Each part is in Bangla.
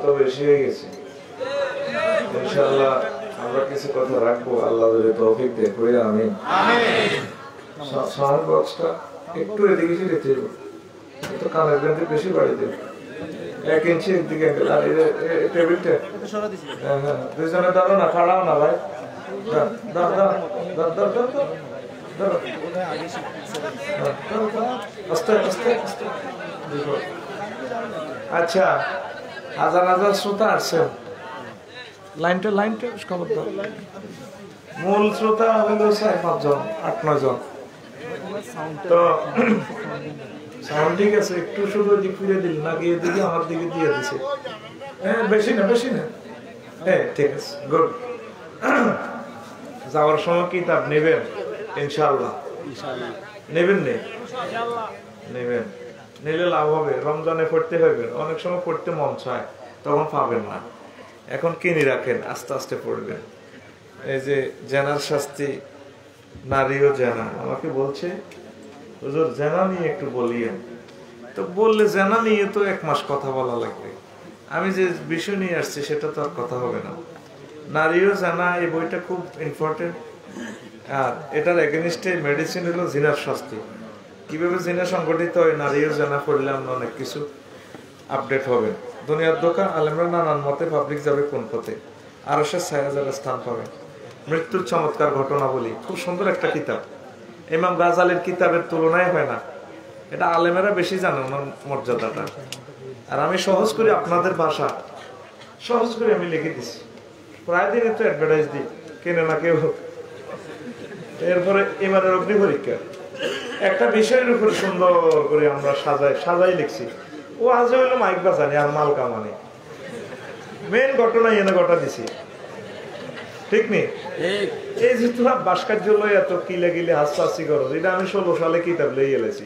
তো বেশি হয়ে গেছে। ইনশাআল্লাহ আমরা কিছু কথা রাখবো, আল্লাহ যদি তৌফিক দেয়। কই আমিন। সাউন্ড বক্সটা একটু এদিকে যেতে হবে, তো কানের বেঁধে বেশি বাড়ি দেবে, 1 ইঞ্চি এদিকে। আর টেবিলটা হ্যাঁ দুজনে ধরো না, খাড়াও না ভাই, আস্তে আস্তে আস্তে। আচ্ছা, হাজার হাজার শ্রোতা আসছেন। লাইনটা খবর দাও। মূল শ্রোতা হলো 4-5 জন, 8-9 জন। তো সাউন্ড ঠিক আছে, একটু শুধু দিক ফিরে দিল না, গিয়ে দিকে আমার দিকে দিয়ে দিছে। হ্যাঁ বেশি না। হ্যাঁ ঠিক আছে, গুড। যাওয়ার সময় কিতাব নেবেন ইনশাআল্লাহ। নেবেন নেবেন, নিলে লাভ হবে। রমজানে পড়তে হবে, অনেক সময় পড়তে মন চায়, তখন পাবেন না। এখন কিনে রাখেন, আস্তে আস্তে পড়বেন। এই যে জেনার শাস্তি, নারীও জেনা, আমাকে বলছে হুজুর জেনা নিয়ে একটু বলিয়েন। তো বললে জেনা নিয়ে তো 1 মাস কথা বলা লাগবে। আমি যে বিষয় নিয়ে আসছি সেটা তো আর কথা হবে না। নারীও জেনা, এই বইটা খুব ইম্পর্টেন্ট। আর এটার এগেনিস্টে মেডিসিন হলো জিনার শাস্তি, কিভাবে জিনা সংগঠিত হয়। নারীও জেনা করলাম, অনেক কিছু আপডেট হবে। দুনিয়ার দোকান আলেমরা নানান মতে, পাবলিক যাবে কোন পথে, আরো সে 6000 স্থান পাবে। মৃত্যুর চমৎকার ঘটনা বলি, খুব সুন্দর একটা কিতাব। ইমাম গাজালির কিতাবের তুলনায় হয় না। এটা আলেমেরা বেশি জানে ওনার মর্যাদাটা। আর আমি সহজ করে আপনাদের ভাষা সহজ করে আমি লিখে দিছি। প্রায় দিন একটু অ্যাডভার্টাইজ দিই, কেনে না কেউ। এরপরে এবারের অগ্নি পরীক্ষা একটা বিষয়ের উপরে সুন্দর করে আমরা সাজাই লিখছি। ও আজ হইলো মাইক বাজানি আর মাল কামানি, মেন ঘটনা এনে ঘটা দিছি। ঠিক নেই? এই যে তোরা ভাস্কর্য লই এত কিলে গিলে হাসি করো, এটা আমি 16 সালে কিতাব লই এলেছি।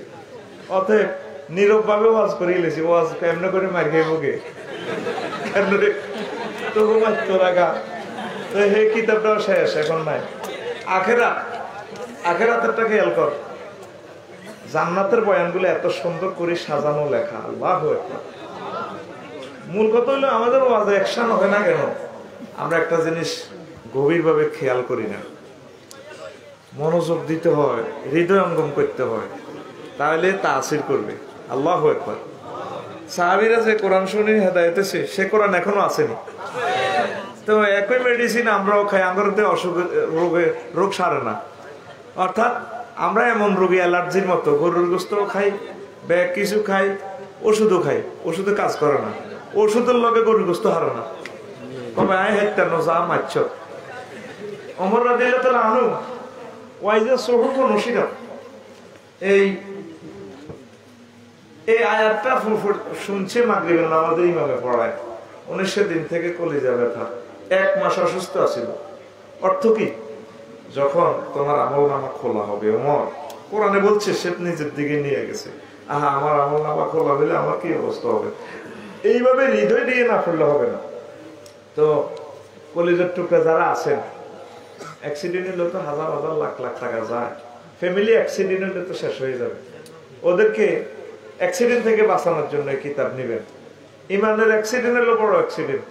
অতএব নীরব ভাবে ওয়াজ করে এলেছি। ওয়াজ কেমনে করে মার খাইবো গে, তবু মারত রাখা। তো এই কিতাবটাও শেষ, এখন নাই। আখেরাতেরটা খেয়াল কর। জান্নাতের বয়ানগুলো এত সুন্দর করে সাজানো লেখা, আল্লাহু আকবার। মূল কথা হলো আমাদের ওয়াজ অ্যাকশন হবে না কেন? আমরা একটা জিনিস গভীরভাবে খেয়াল করি না। মনোযোগ দিতে হয়, হৃদয়ঙ্গম করতে হয়, তাহলে তাসির করবে। আল্লাহু আকবার। সাহাবীরা যে কোরআন শুনে হেদায়েত হয়েছে, সে কোরআন এখনো আসেনি। তো একই মেডিসিন আমরাও খাই, আমাদের রোগ সারে না। অর্থাৎ আমরা এমন রোগী, অ্যালার্জির মতো, গরুর গোস্তও খাই, ব্যাগ কিছু খাই, ওষুধও খাই, ওষুধে কাজ করে না। ওষুধের লগে গরুর গোস্ত হারে না। কবে আয় হেত্তার যা মারছ। ওমর রাদিয়াল্লাহু তাআলা আনহু ওয়াইজা সহুহ নসিরা, এই আয়াতটা শুনছে মাগরিবের নামাজে ইমামে পড়ায়। 19 দিন থেকে কলিজা ব্যথা, 1 মাস অসুস্থ আছিল। অর্থ কি? যখন তোমার আমলনামা খোলা হবে, ওমর কোরআনে বলছে, সে নিজের দিকে নিয়ে গেছে। আহা, আমার আমলনামা খোলা হলে আমার কি অবস্থা হবে? এইভাবে হৃদয় দিয়ে না পড়লে হবে না। তো কলিজার টুকরা যারা আছেন, অ্যাক্সিডেন্ট হলে তো হাজার হাজার লাখ লাখ টাকা যায়। ফ্যামিলি অ্যাক্সিডেন্ট হলে তো শেষ হয়ে যাবে। ওদেরকে অ্যাক্সিডেন্ট থেকে বাঁচানোর জন্য কিতাব নেবেন। ইমানের অ্যাক্সিডেন্ট হলো বড় অ্যাক্সিডেন্ট,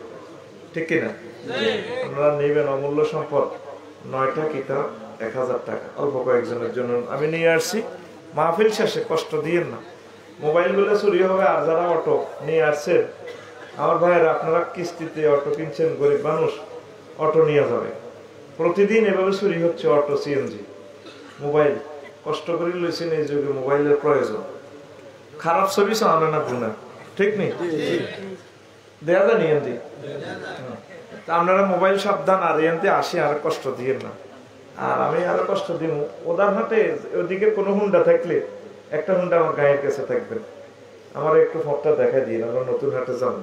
ঠিক কিনা? আপনারা নেবেন অমূল্য সম্পদ, 9টা কিতাব, 1000 টাকা, অল্প কয়েকজনের জন্য আমি নিয়ে আসছি। মাহফিল শেষে কষ্ট দিয়েন না, মোবাইলগুলো চুরি হবে। আর যারা অটো নিয়ে আসছেন, আমার ভাইয়েরা, আপনারা কিস্তিতে অটো কিনছেন, গরিব মানুষ, অটো নিয়ে যাবে। প্রতিদিন এভাবে চুরি হচ্ছে অটো, সিএনজি, মোবাইল। কষ্ট করে লইছেন, এই যুগে মোবাইলের প্রয়োজন। খারাপ ছবি চালানো না গুণা, ঠিক নেই? দেয়া যায় নিয়ন্তি। আপনারা মোবাইল সাবধান, আর এনতে আসি, আর কষ্ট দিয়েন না। আর আমি আরো কষ্ট দিব, ওদার হাতে ওদিকে কোনো হুন্ডা থাকলে একটা হুন্ডা আমার গায়ের কাছে থাকবেন। আমার একটু ফোনটা দেখা দিয়ে, আমরা নতুন হাটে যাবো।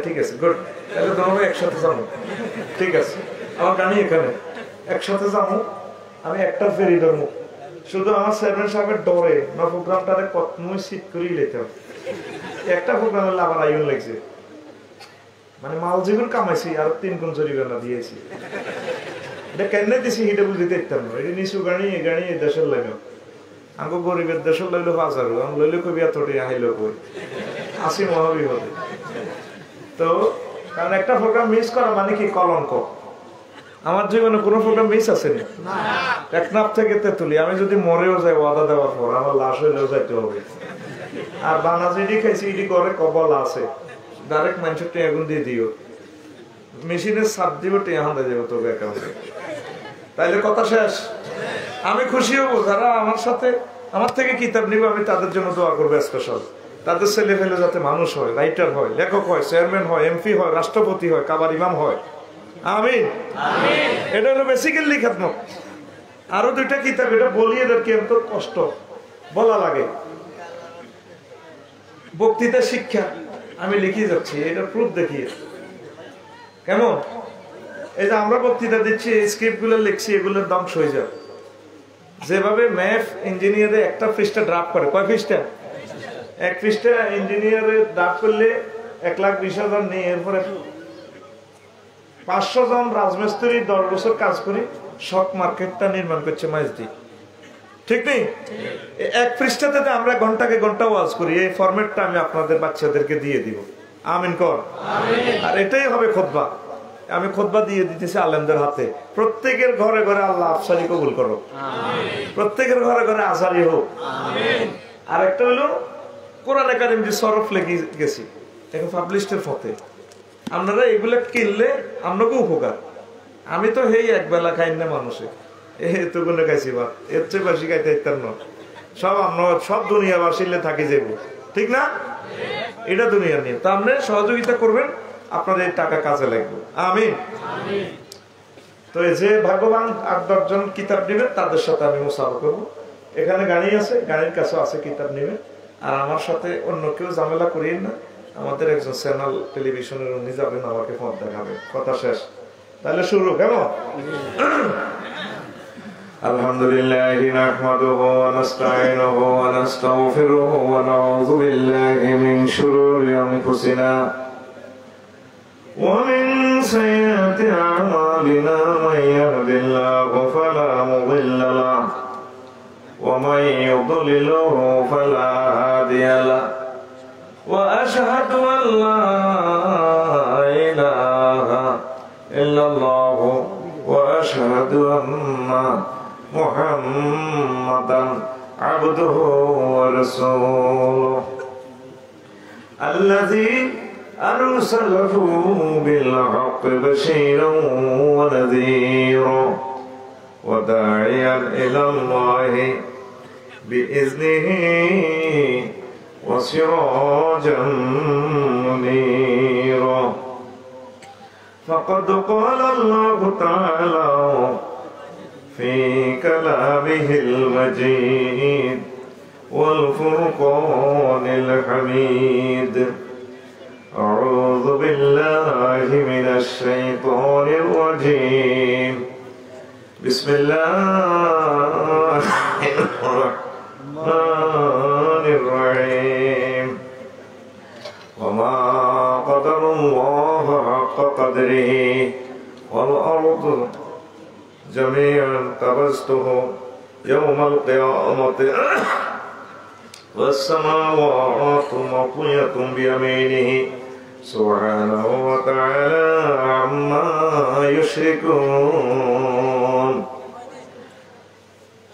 ঠিক আছে, গুড। তাহলে তোমাকে একসাথে যাবো, ঠিক আছে? আমার গাড়ি এখানে, একসাথে যাবো। আমি একটা ফেরি ধরবো, শুধু আমার চেয়ারম্যান সাহেবের ডরে না প্রোগ্রামটারে কতময় সিট করেই লেতাম। একটা প্রোগ্রামের আবার আইন লাগছে, মানে মাল জীবন কামাইছি, আর 3 গুণ জরিমানা দিয়েছি। এটা কেন দিছি এটা বুঝতে পারতাম না। এটা নিচু গাড়ি, এই গাড়ি এই দেশের লাগে, আমাকে গরিবের দেশের লইলো 5000, আমি লইলে কবি এতটি আহিল কই। আসি মহাবিপদে। তো কারণ একটা প্রোগ্রাম মিস করা মানে কি কলঙ্ক। আমার জীবনে কোনো প্রোগ্রাম মিস আছে না, টেকনাফ থেকে তেতুলি। আমি যদি মরেও যাই ওয়াদা দেওয়ার পর, আমার লাশ হইলেও যাইতে হবে। আর বানাজ ইডি খাইছি, ইডি করে কবল আছে, ডাইরেক্ট মানুষের টেয়াগুন দিয়ে দিও, মেশিনের সাপ দিব, টেয়া হাতে যাবো তোকে অ্যাকাউন্টে। তাইলে কথা শেষ। আমি খুশি হবো যারা আমার সাথে, আমার থেকে কিতাব নিবে, আমি তাদের জন্য দোয়া করবো স্পেশাল। তাদের ছেলে ফেলে যাতে মানুষ হয়, রাইটার হয়, লেখক হয়, চেয়ারম্যান হয়, এমপি হয়, রাষ্ট্রপতি হয়, কাবার ইমাম হয়। আমিন। এটা হলো বেসিক্যালি খেদমত। আরো দুইটা কিতাব, এটা বলি এদেরকে, এত কষ্ট বলা লাগে। বক্তৃতা শিক্ষা আমি লিখিয়ে যাচ্ছি, এটা প্রুফ দেখিয়ে কেমন। এই যে আমরা বক্তৃতা দিচ্ছি, স্ক্রিপ্ট গুলো লিখছি, এগুলোর দাম সই যাবে। যেভাবে ম্যাথ ইঞ্জিনিয়ারে একটা পৃষ্ঠা ড্রাফট করে, কয় পৃষ্ঠা? এক পৃষ্ঠা ইঞ্জিনিয়ারে ড্রাফট করলে 1,20,000 নেই। এরপরে 500 জন রাজমিস্ত্রি 10 বছর কাজ করি, শক মার্কেটটা নির্মাণ করছে মাইজদি, ঠিক নেই? এক পৃষ্ঠাতে আমরা ঘন্টাকে ঘন্টা ওয়াজ করি। এই ফরম্যাটটা আমি আপনাদের বাচ্চাদেরকে দিয়ে দিব। আমিন কর। আর এটাই হবে খুতবা। আমি খুতবা দিয়ে দিতেছি আলেমদের হাতে। প্রত্যেকের ঘরে ঘরে আল্লাহ আফসারি কবুল করো, প্রত্যেকের ঘরে ঘরে আজারি হোক। আর একটা হলো কোরআন একাডেমি যে সরফ লেগে গেছি, এখন পাবলিশের পথে। আপনারা এগুলো কিনলে আপনাকে উপকার। আমি তো হেই একবেলা খাই না মানুষে, তো গুনে খাইছি বা এর চেয়ে বেশি খাইতে ইত্যার ন। সব আমরা সব দুনিয়া বাসিলে থাকি যাব, ঠিক না? এটা দুনিয়ার নিয়ে। তা আপনি সহযোগিতা করবেন, আপনাদের টাকা কাজে লাগবে। আমিন। তো এই যে ভাগ্যবান 8-10 জন কিতাব নেবেন, তাদের সাথে আমি মুসাফা করবো। এখানে গাড়ি আছে, গাড়ির কাছে আছে, কিতাব নেবেন। আর আমার সাথে অন্য কেউ ঝামেলা করিয়েন না। আমাদের একজন চ্যানেল টেলিভিশনের উনি যাবেন, আমাকে পথ দেখাবেন। কথা শেষ। তাহলে শুরু কেমন? আলহামদুলিল্লাহ নাহমাদুহু ওয়া নাস্তাঈনুহু ওয়া নাস্তাগফিরুহু ওয়া নাউযু বিল্লাহি মিন শুরুরি আনফুসিনা ওয়া মিন সাইয়্যাতি আ'মালিনা মান ইয়াহদিল্লাহু ফালা মুদিল্লা লাহু ওয়া মান ইউদ্লিলহু ফালা হাদিয়া লাহু ওয়া আশহাদু আল লা ইলাহা ইল্লাল্লাহু ওয়া আশহাদু আন্না মুহাম্মাদান আবদুহু ওয়া রাসূলুহু আল্লাযী আরসালাহু বিল হাক্কি বাশীরান ওয়া নাযীরান ওয়া দাঈয়ান ইলাল্লাহি বিইذনিহি ওয়া সিরাজান মুনীরা। فقد قال الله تعالى في كلامه المجيد والفرقان الحميد أعوذ بالله من الشيطان الرجيم بسم الله الرحمن الرحيم وما قدر الله حق قدره والأرض جميعا قبضته يوم القيامة والسماوات مطوية بيمينه سبحانه وتعالى عما يشركون.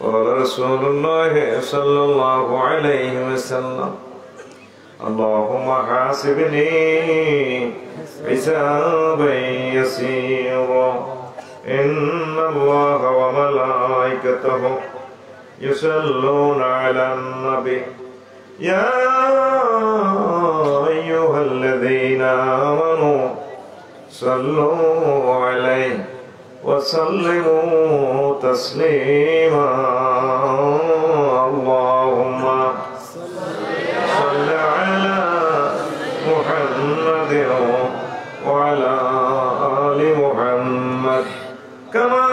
قال رسول الله صلى الله عليه وسلم اللهم حاسبني حسابا يسيرا إن الله وملائكته يصلون على النبي يا أيها الذين آمنوا صلوا عليه وسلموا تسليما. اللهم صل على محمد وعلى آل محمد كما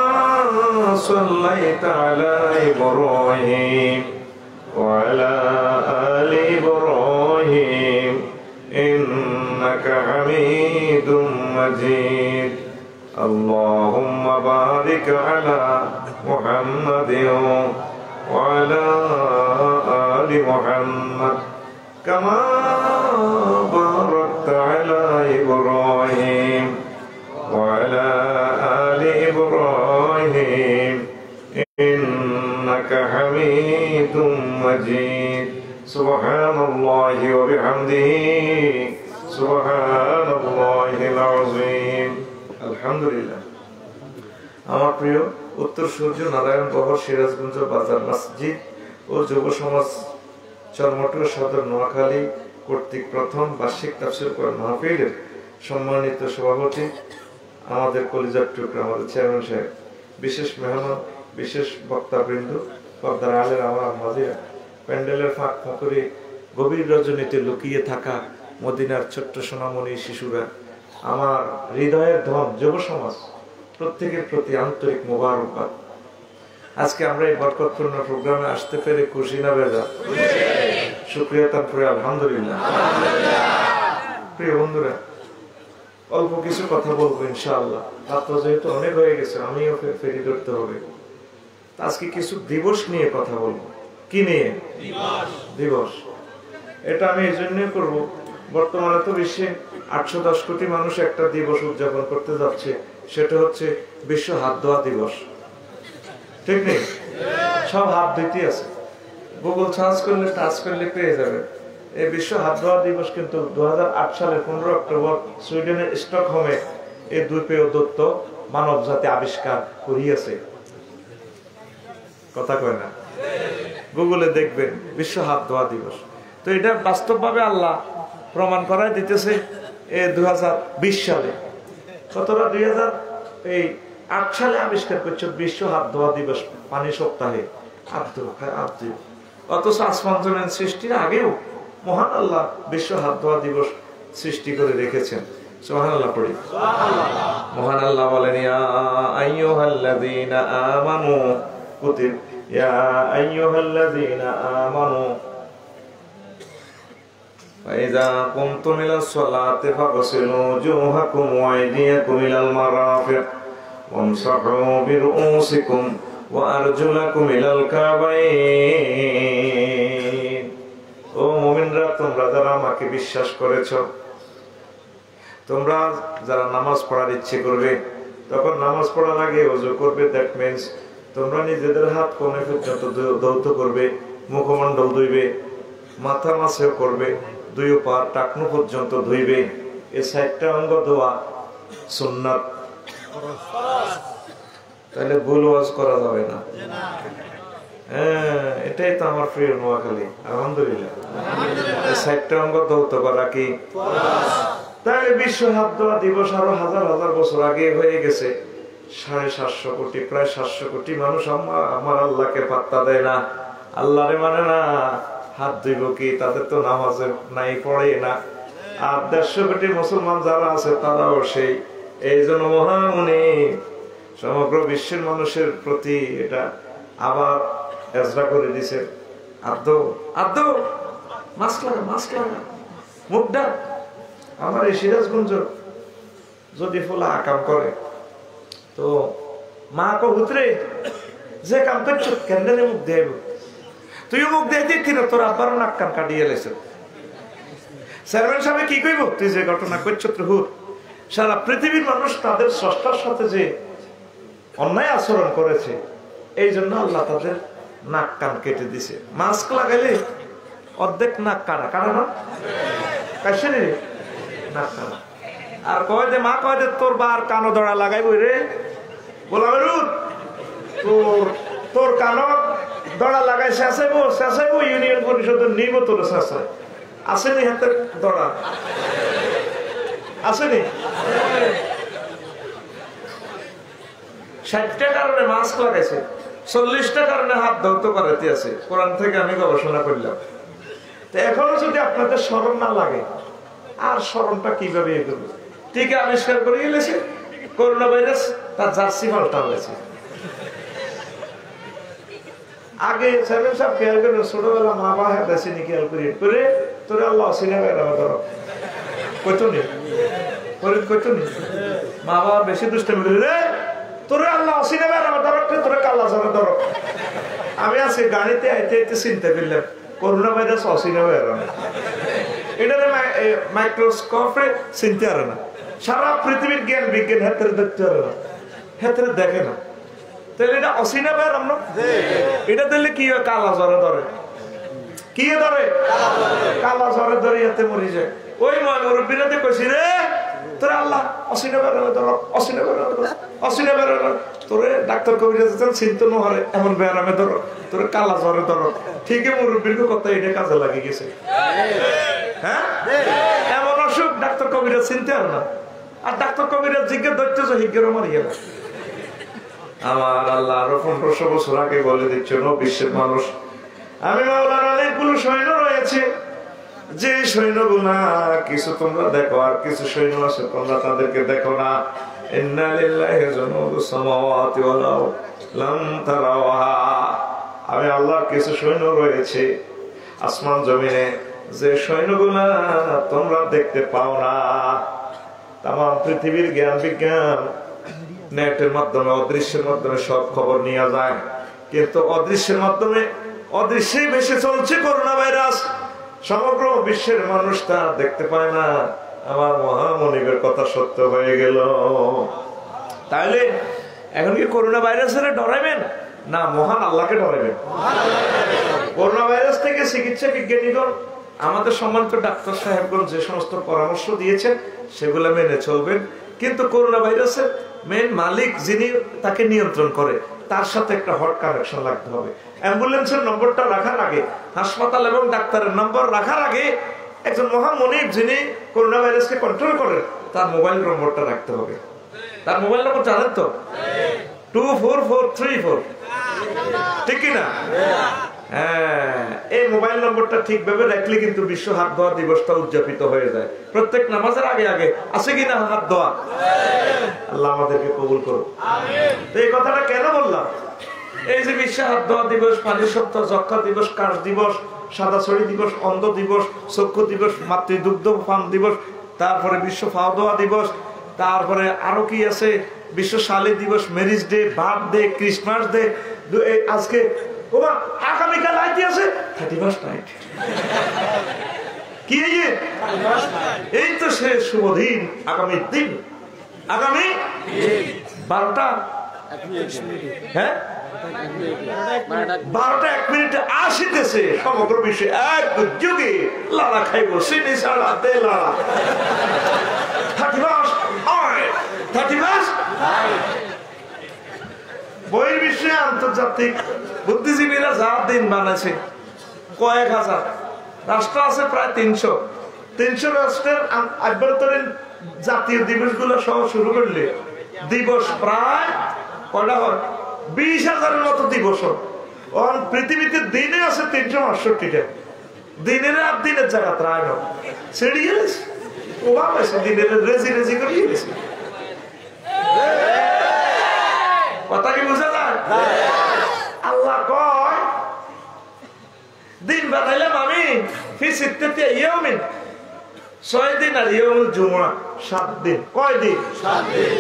صليت على إبراهيم وعلى آل إبراهيم إنك حميد مجيد. اللهم بارك على محمد وعلى آل محمد كما إبراهيم وعلى آل إبراهيم إنك حميد مجيد سبحان الله وبحمده سبحان الله العظيم الحمد لله আমার প্রিয় উত্তর সূর্য নারায়ণ বহর সিরাজগঞ্জ বাজার মসজিদ ও যুব সমাজ চরমটুয়া সদর নোয়াখালী কর্তৃক প্রথম বার্ষিক তাফসীর কোরআন মাহফিলের সম্মানিত সভাপতি আমাদের কলিজার টুকরা আমাদের চেয়ারম্যান সাহেব, বিশেষ মেহমান, বিশেষ বক্তাবৃন্দ, পর্দার আলের আমার মাঝিরা, প্যান্ডেলের ফাঁক ফাঁকরে গভীর রজনীতে লুকিয়ে থাকা মদিনার ছোট্ট সোনামণি শিশুরা, আমার হৃদয়ের ধন যুব সমাজ, প্রত্যেকের প্রতি আন্তরিক মোবারকবাদ। আজকে আমরা এই বরকতপূর্ণ প্রোগ্রামে আসতে পেরে খুশি না বেজা? শুকরিয়া তারপরে আলহামদুলিল্লাহ। প্রিয় বন্ধুরা, অল্প কিছু কথা বলবো ইনশাআল্লাহ। রাত যেহেতু অনেক হয়ে গেছে, আমিও ফেরি ধরতে হবে। আজকে কিছু দিবস নিয়ে কথা বলবো। কি নিয়ে? দিবস। এটা আমি এই জন্যই করবো, বর্তমানে তো বিশ্বে 810 কোটি মানুষ একটা দিবস উদযাপন করতে যাচ্ছে, সেটা হচ্ছে বিশ্ব হাত ধোয়া দিবস। ঠিক নেই? সব হাত ধুইতে আছে, গুগল সার্চ করলে টাচ করলে পেয়ে যাবে। এই বিশ্ব হাত ধোয়া দিবস কিন্তু 2008 সালের 15 অক্টোবর সুইডেনের স্টকহোমে এই দুই পেয় দত্ত মানব জাতি আবিষ্কার করিয়াছে। কথা কয় না? গুগলে দেখবেন বিশ্ব হাত ধোয়া দিবস। তো এটা বাস্তবভাবে আল্লাহ প্রমাণ করায় দিতেছে। 2020 সালে কতটা 2008 সালে আবিষ্কার করছে বিশ্ব হাত ধোয়া দিবস, পানি সপ্তাহে অথচ আসমান জমিন সৃষ্টির আগেও মহান আল্লাহ বিশ্ব হাত ধোয়া দিবস সৃষ্টি করে রেখেছেন। সুবহানাল্লাহ পড়ি। মহান আল্লাহ বলেন, ইয়া আইয়ুহাল্লাযীনা আমানু কুতিব ইয়া আইয়ুহাল্লাযীনা আমানু ফাইযা কুমতুম ইলাস সালাতি ফাগসিলু ওজুহাকুম ওয়া আইদিয়াকুম ইলাল মারাফিক ওয়ামসাহু বিরুউসিকুম ওয়া আরজুলাকুম ইলাল কাবাইন। ও মুমিনরা, তোমরা যারা আমাকে বিশ্বাস করেছো, তোমরা যারা নামাজ পড়ার ইচ্ছে করবে, তখন নামাজ পড়ার আগে ওযু করবে। দ্যাট মিন্স তোমরা নিজেদের হাত কোণে পর্যন্ত ধৌত করবে, মুখমণ্ডল ধুইবে, মাথা মাসেও করবে, দুই পা টাকনু পর্যন্ত ধুইবে। এই 6টা অঙ্গ ধোয়া সুন্নাত। তাহলে ভুল ওয়াজ করা যাবে না। হ্যাঁ, এটাই তো আমার প্রিয় নোয়াখালী। আলহামদুলিল্লাহ। 6টা অঙ্গ ধৌত করা কি? তাহলে বিশ্ব হাত ধোয়া দিবস আরো হাজার হাজার বছর আগে হয়ে গেছে। 750 কোটি, প্রায় 700 কোটি মানুষ আমার আল্লাহকে পাত্তা দেয় না, আল্লাহরে মানে না। হাত ধুইব কি? তাদের তো নামাজে নাই, পড়ে না। আর 150 কোটি মুসলমান যারা আছে তারাও সেই। এই জন্য মহামুনি সমগ্র বিশ্বের মানুষের প্রতি এটা আবার এজরা করে দিছে। আদৌ আদৌ মাস্ক লাগা, মাস্ক লাগা, মুখটা। আমার এই সিরাজগঞ্জ যদি ফুলা কাম করে তো মা কো হুতরে যে কাম করছ কেন্দ্রে মুখ দেব, তুইও মুখ দিয়ে দিতি না, তোর আব্বারও নাক কান কাটিয়ে লেছ। চেয়ারম্যান সাহেব কি কইব? তুই যে ঘটনা করছ হুর, সারা পৃথিবীর মানুষ তাদের স্রষ্টার সাথে যে অন্যায় আচরণ করেছে, এই জন্য আল্লাহ তাদের নাক কান কেটে দিছে। মাস্ক লাগাইলে অর্ধেক নাক কাটা, কাটা না কাশে রে নাক কাটা। আর কয় দে মা, কয় দে তোর বার কানো দড়া লাগাইব রে, বলাবে তোর কানো দড়া লাগাই শেষাইব ইউনিয়ন পরিষদের নিব তোর শেষায়। আসেনি হাতে দড়া? আসেনি? 60টা কারণে মাস্ক লাগাইছে, 40টা কারণে হাত ধৌত করাতে আছে। কোরআন থেকে আমি গবেষণা করলাম। তো এখনো যদি আপনাদের শরম না লাগে, আর শরমটা কিভাবে এগোবে? টিকা আবিষ্কার করে গেলেছে করোনা ভাইরাস, তার জার্সি পাল্টা হয়েছে। আগে চেয়ারম্যান সাহেব খেয়াল করেন, ছোটবেলা মা বাবা দেশে খেয়াল করে তোরে আল্লাহ সিনেমা ধরো কইতো নি, কইতো নি। মা বাবা বেশি দুষ্টামি করে রে, তোরে আল্লাহ সিনেমা ধরো, তোরে কাল্লা জানা ধরো। আমি আজকে গাড়িতে আইতে আইতে চিনতে পেলাম করোনা ভাইরাস অসিনেমা। এটারে মাইক্রোস্কোপে চিনতে পারে না, সারা পৃথিবীর জ্ঞান বিজ্ঞান হাতের দেখতে পারে না, হাতের দেখে না। তাহলে এটা অসিনা বের আমরা এটা দিলে কি হয়? কালা জ্বরে ধরে, কি ধরে? কালা জ্বরে ধরে হাতে মরে যায়। ওই মুরব্বীরা কইছি রে তোরে আল্লাহ অসিনা বের ধরো, অসিনা বের ধরো, অসিনা বের তোরে ডাক্তার কবিরাজ চিন্তা ন হরে এমন ব্যারামে ধরো, তোরে কালা জ্বরে ধরো। ঠিকই মুরব্বীর কথা এটা কাজে লাগে গেছে। হ্যাঁ, এমন অসুখ ডাক্তার কবিরাজ চিনতে আর না, আর ডাক্তার কবিরাজ জিজ্ঞেস ধরতে হিজ্ঞের মারিয়ে না। আমার আল্লাহ আরো 1500 বছর আগে বলে দিচ্ছ বিশ্বের মানুষ, আমি মাওলার অনেকগুলো সৈন্য রয়েছে, যে সৈন্যগুলা কিছু তোমরা দেখো আর কিছু সৈন্য আছে তোমরা তাদেরকে দেখো না। ইন্না লিল্লাহি জুনুদুস সামাওয়াতি ওয়াল আরদ লাম তারাওহা, আমি আল্লাহর কিছু সৈন্য রয়েছে আসমান জমিনে, যে সৈন্যগুলা তোমরা দেখতে পাও না। তাম পৃথিবীর জ্ঞান বিজ্ঞান নেটের মাধ্যমে অদৃশ্যের মাধ্যমে সব খবর নিয়ে যায়, কিন্তু অদৃশ্যের মাধ্যমে অদৃশ্যেই বেশি চলছে করোনা ভাইরাস। সমগ্র বিশ্বের মানুষ তা দেখতে পায় না। আমার মহামনিবের কথা সত্য হয়ে গেল। তাহলে এখন কি করোনা ভাইরাসের ডরাইবেন না মহান আল্লাহকে ডরাইবেন? করোনা ভাইরাস থেকে চিকিৎসা বিজ্ঞানীগণ আমাদের সম্মানিত ডাক্তার সাহেবগণ যে সমস্ত পরামর্শ দিয়েছেন সেগুলো মেনে চলবেন, কিন্তু করোনা ভাইরাসের মেন মালিক যিনি তাকে নিয়ন্ত্রণ করে তার সাথে একটা হট কানেকশন লাগতে হবে। অ্যাম্বুলেন্সের নম্বরটা রাখার আগে, হাসপাতাল এবং ডাক্তারের নম্বর রাখার আগে একজন মহামনিব যিনি করোনা ভাইরাসকে কন্ট্রোল করেন তার মোবাইল নম্বরটা রাখতে হবে। তার মোবাইল নম্বর জানেন তো? 24434, ঠিক কিনা? হ্যাঁ, এই মোবাইল নম্বরটা ঠিকভাবে রাখলে কিন্তু বিশ্ব হাত ধোয়া দিবসটা উদযাপিত হয়ে যায়। প্রত্যেক নামাজের আগে আগে আছে কিনা হাত ধোয়া? আল্লাহ আমাদেরকে কবুল করুন। এই কথাটা কেন বললাম? এই যে বিশ্ব হাত ধোয়া দিবস, পানি সপ্তাহ, যক্ষা দিবস, কাশ দিবস, সাদা ছড়ি দিবস, অন্ধ দিবস, চক্ষু দিবস, মাতৃদুগ্ধ পান দিবস, তারপরে বিশ্ব ফাও ধোয়া দিবস, তারপরে আরো কি আছে বিশ্ব শালি দিবস, marriage day, birthday, Christmas day, আজকে আগামীকাল আইতে আছে 31st নাইট। কি এই তো সে শুভ দিন, আগামী দিন, আগামী 12টা, হ্যাঁ 12টা 1 মিনিটে আসিতেছে সমগ্র বিশ্বে এক যুগে লালা খাইব সিনি সারা দে লালা 31st বহির্বিশ্বে আন্তর্জাতিক বুদ্ধিজীবীরা যা দিন বানাইছে কয়েক হাজার রাষ্ট্র আছে, প্রায় 300 রাষ্ট্রের আভ্যন্তরীণ জাতীয় দিবস গুলো সহ শুরু করলে দিবস প্রায় কয়টা হয়? 20,000-এর মতো দিবস। পৃথিবীতে দিনে আছে 368টা। দিনের আর দিনের জায়গা ত্রায় না ছেড়ে গেছে, ওভাবে দিনের রেজি রেজি করে গেছে। কথা কি বুঝা যায়? আল্লাহ কয় দিন বানাইলাম আমি 6 দিন আর ইয়মুল জুমআ 7 দিন। কয় দিন? 7 দিন।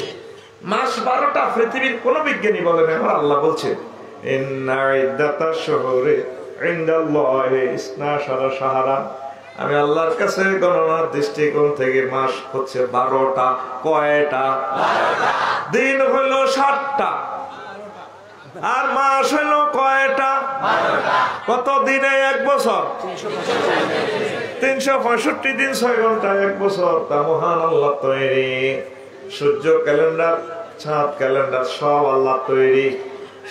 মাস 12টা পৃথিবীর কোন বিজ্ঞানী বলে না, আমার আল্লাহ বলছে ইন্না ইদ্দাতাশ শুহুরি ইনদাল্লাহি 12 শাহরা। আমি আল্লাহর কাছে গণনার দৃষ্টিকোণ থেকে মাস হচ্ছে 12টা। কয়টা? 12টা। দিন হলো 7টা আর মাস হলো কয়টা? 12টা। কত দিনে 1 বছর? 365 দিন 6 ঘন্টা 1 বছর। তা মহান আল্লাহ তৈরি। সূর্য ক্যালেন্ডার, চাঁদ ক্যালেন্ডার সব আল্লাহ তৈরি।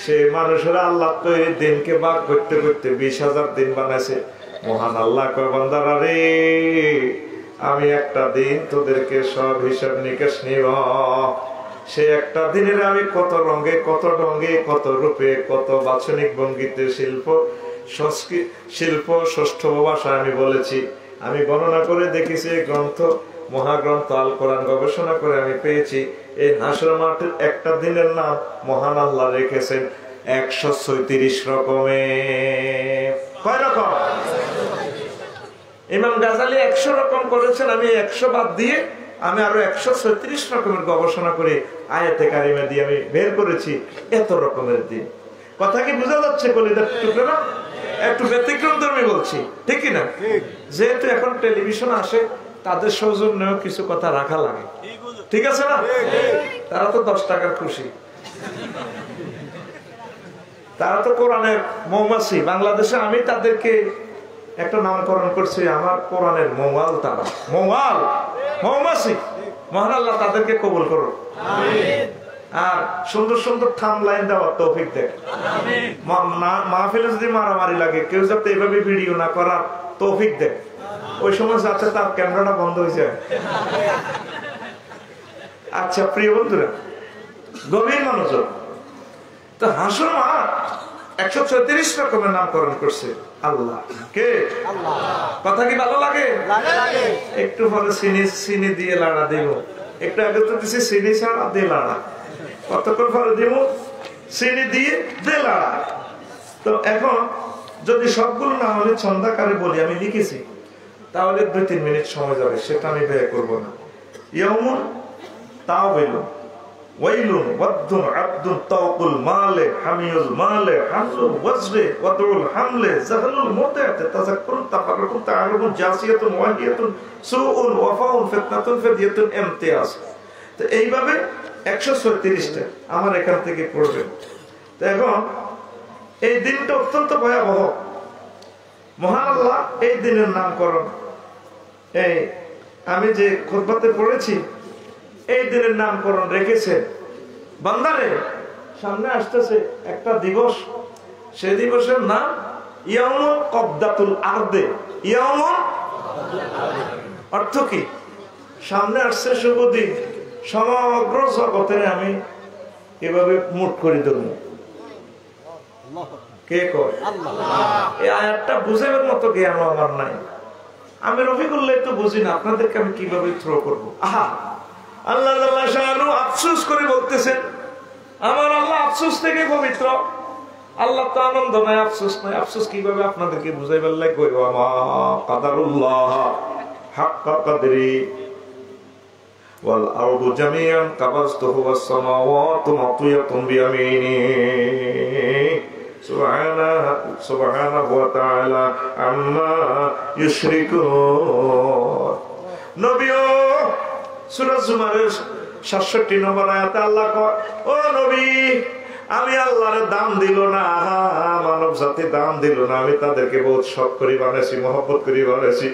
সেই মানুষেরা আল্লাহ তৈরি দিনকে ভাগ করতে করতে 20,000 দিন বানাইছে। মহান আল্লাহ কয় বান্দারা রে, আমি একটা দিন তোদেরকে সব হিসাব নিকাশ নিব। সে একটা দিনের আমি কত রঙে, কত ঢঙ্গে, কত রূপে, কত বাচনিক ভঙ্গিতে শিল্প ষষ্ঠ ভাষায় আমি বলেছি। আমি গণনা করে দেখেছি এই গ্রন্থ, মহাগ্রন্থ আল কোরআন গবেষণা করে আমি পেয়েছি এই হাসর মাঠের একটা দিনের নাম মহান আল্লাহ রেখেছেন 136 রকমে। কয় রকম? ইমাম গাজালি 100 রকম করেছেন, আমি 100 বাদ দিয়ে আমি আরো 136 রকমের গবেষণা করে আয়াতে কারিমা দিয়ে আমি বের করেছি এত রকমের দিন। কথা কি বোঝা যাচ্ছে কলিদার টুকরা? একটু ব্যতিক্রম ধর্মী বলছি, ঠিক কিনা? যেহেতু এখন টেলিভিশন আসে, তাদের সৌজন্যেও কিছু কথা রাখা লাগে, ঠিক আছে না? তারা তো 10 টাকার খুশি, তারা তো কোরআনের মৌমাছি। বাংলাদেশে আমি তাদেরকে একটা নামকরণ করছি, আমার কোরআনের মৌয়াল। তারা মৌয়াল, মৌমাছি। মহান আল্লাহ তাদেরকে কবুল করুন, আর সুন্দর সুন্দর থাম লাইন দেওয়ার তৌফিক দেয়। মাহফিলে যদি মারামারি লাগে, কেউ যাতে এইভাবে ভিডিও না করার তৌফিক দেয়। ওই সময় যাচ্ছে তার ক্যামেরাটা বন্ধ হয়ে যায়। আচ্ছা প্রিয় বন্ধুরা, গভীর মনোযোগ। তো হাসর মাঠ 136 রকমের নামকরণ করছে আল্লাহ। কে? কথা কি ভালো লাগে? একটু পরে চিনি দিয়ে লাড়া দিব, একটু আগে তো দিচ্ছি চিনি ছাড়া দিয়ে লাড়া, কতক্ষণ পরে দিব চিনি দিয়ে লাড়া। তো এখন যদি সবগুলো না হলে ছন্দাকারে বলি, আমি লিখেছি, তাহলে 2-3 মিনিট সময় যাবে, সেটা আমি ব্যয় করবো না। ইয়াউমুন তাওবিলু ওয়াইলুন ওয়াদুন আবদুন তাওকুল মালে হামিউল মালে হামলুল ওয়াজরে ওয়াদুল হামলে জাহলুল মুতায়াতে তাযাক্কুরুন তাফাররুকুন তাআরুবুন জাসিয়াতুন ওয়াহিয়াতুন সুউন ওয়াফাউন ফিতনাতুন ফিদিয়াতুন ইমতিয়াজ। তো এইভাবে 136টা আমার এখান থেকে পড়বেন। তো এখন এই দিনটা অত্যন্ত ভয়াবহ। মহান আল্লাহ এই দিনের নামকরণ, এই আমি যে খুতবাতে পড়েছি, এই দিনের নামকরণ রেখেছে। বান্দারে সামনে আসতেছে একটা দিবস, সেই দিবসের নাম ইয়াউমুল কবদাতুল আরদে। ইয়াউমুল অর্থ কি? সামনে আসছে শুভ দিন, সমগ্র জগতের আমি এভাবে মুট করে দেব। কে কয়? এই আয়াতটা বুঝাবার মতো জ্ঞান আমার নাই। আমি রফিকুল্লাহ তো বুঝি না, আপনাদেরকে আমি কিভাবে থ্রো করবো? আহা, আল্লাহ আফসোস করে বলতেছেন, আমার আল্লাহ আফসোস থেকে পবিত্র। আল্লাহ তো আনন্দ নাই, আফসোস নাই। আফসোস কিভাবে আপনাদেরকে বুঝাই বললে কইব? আমা কাদারুল্লাহ হাক্কা কাদরি ওয়াল আরদু জামিআন কাবাসতুহু ওয়াস সামাওয়াতু মাতওয়াতুন বিয়ামিনি সুবহানাহু ওয়া তাআলা আম্মা ইউশরিকুন। নবীও সূরা জুমারের 67 নম্বর আয়াতে আল্লাহ কয়, ও নবী, আমি আল্লাহর দাম দিল না, মানব জাতি দাম দিল না। আমি তাদেরকে বহুত শখ করে বানাইছি, মহব্বত করে বানাইছি।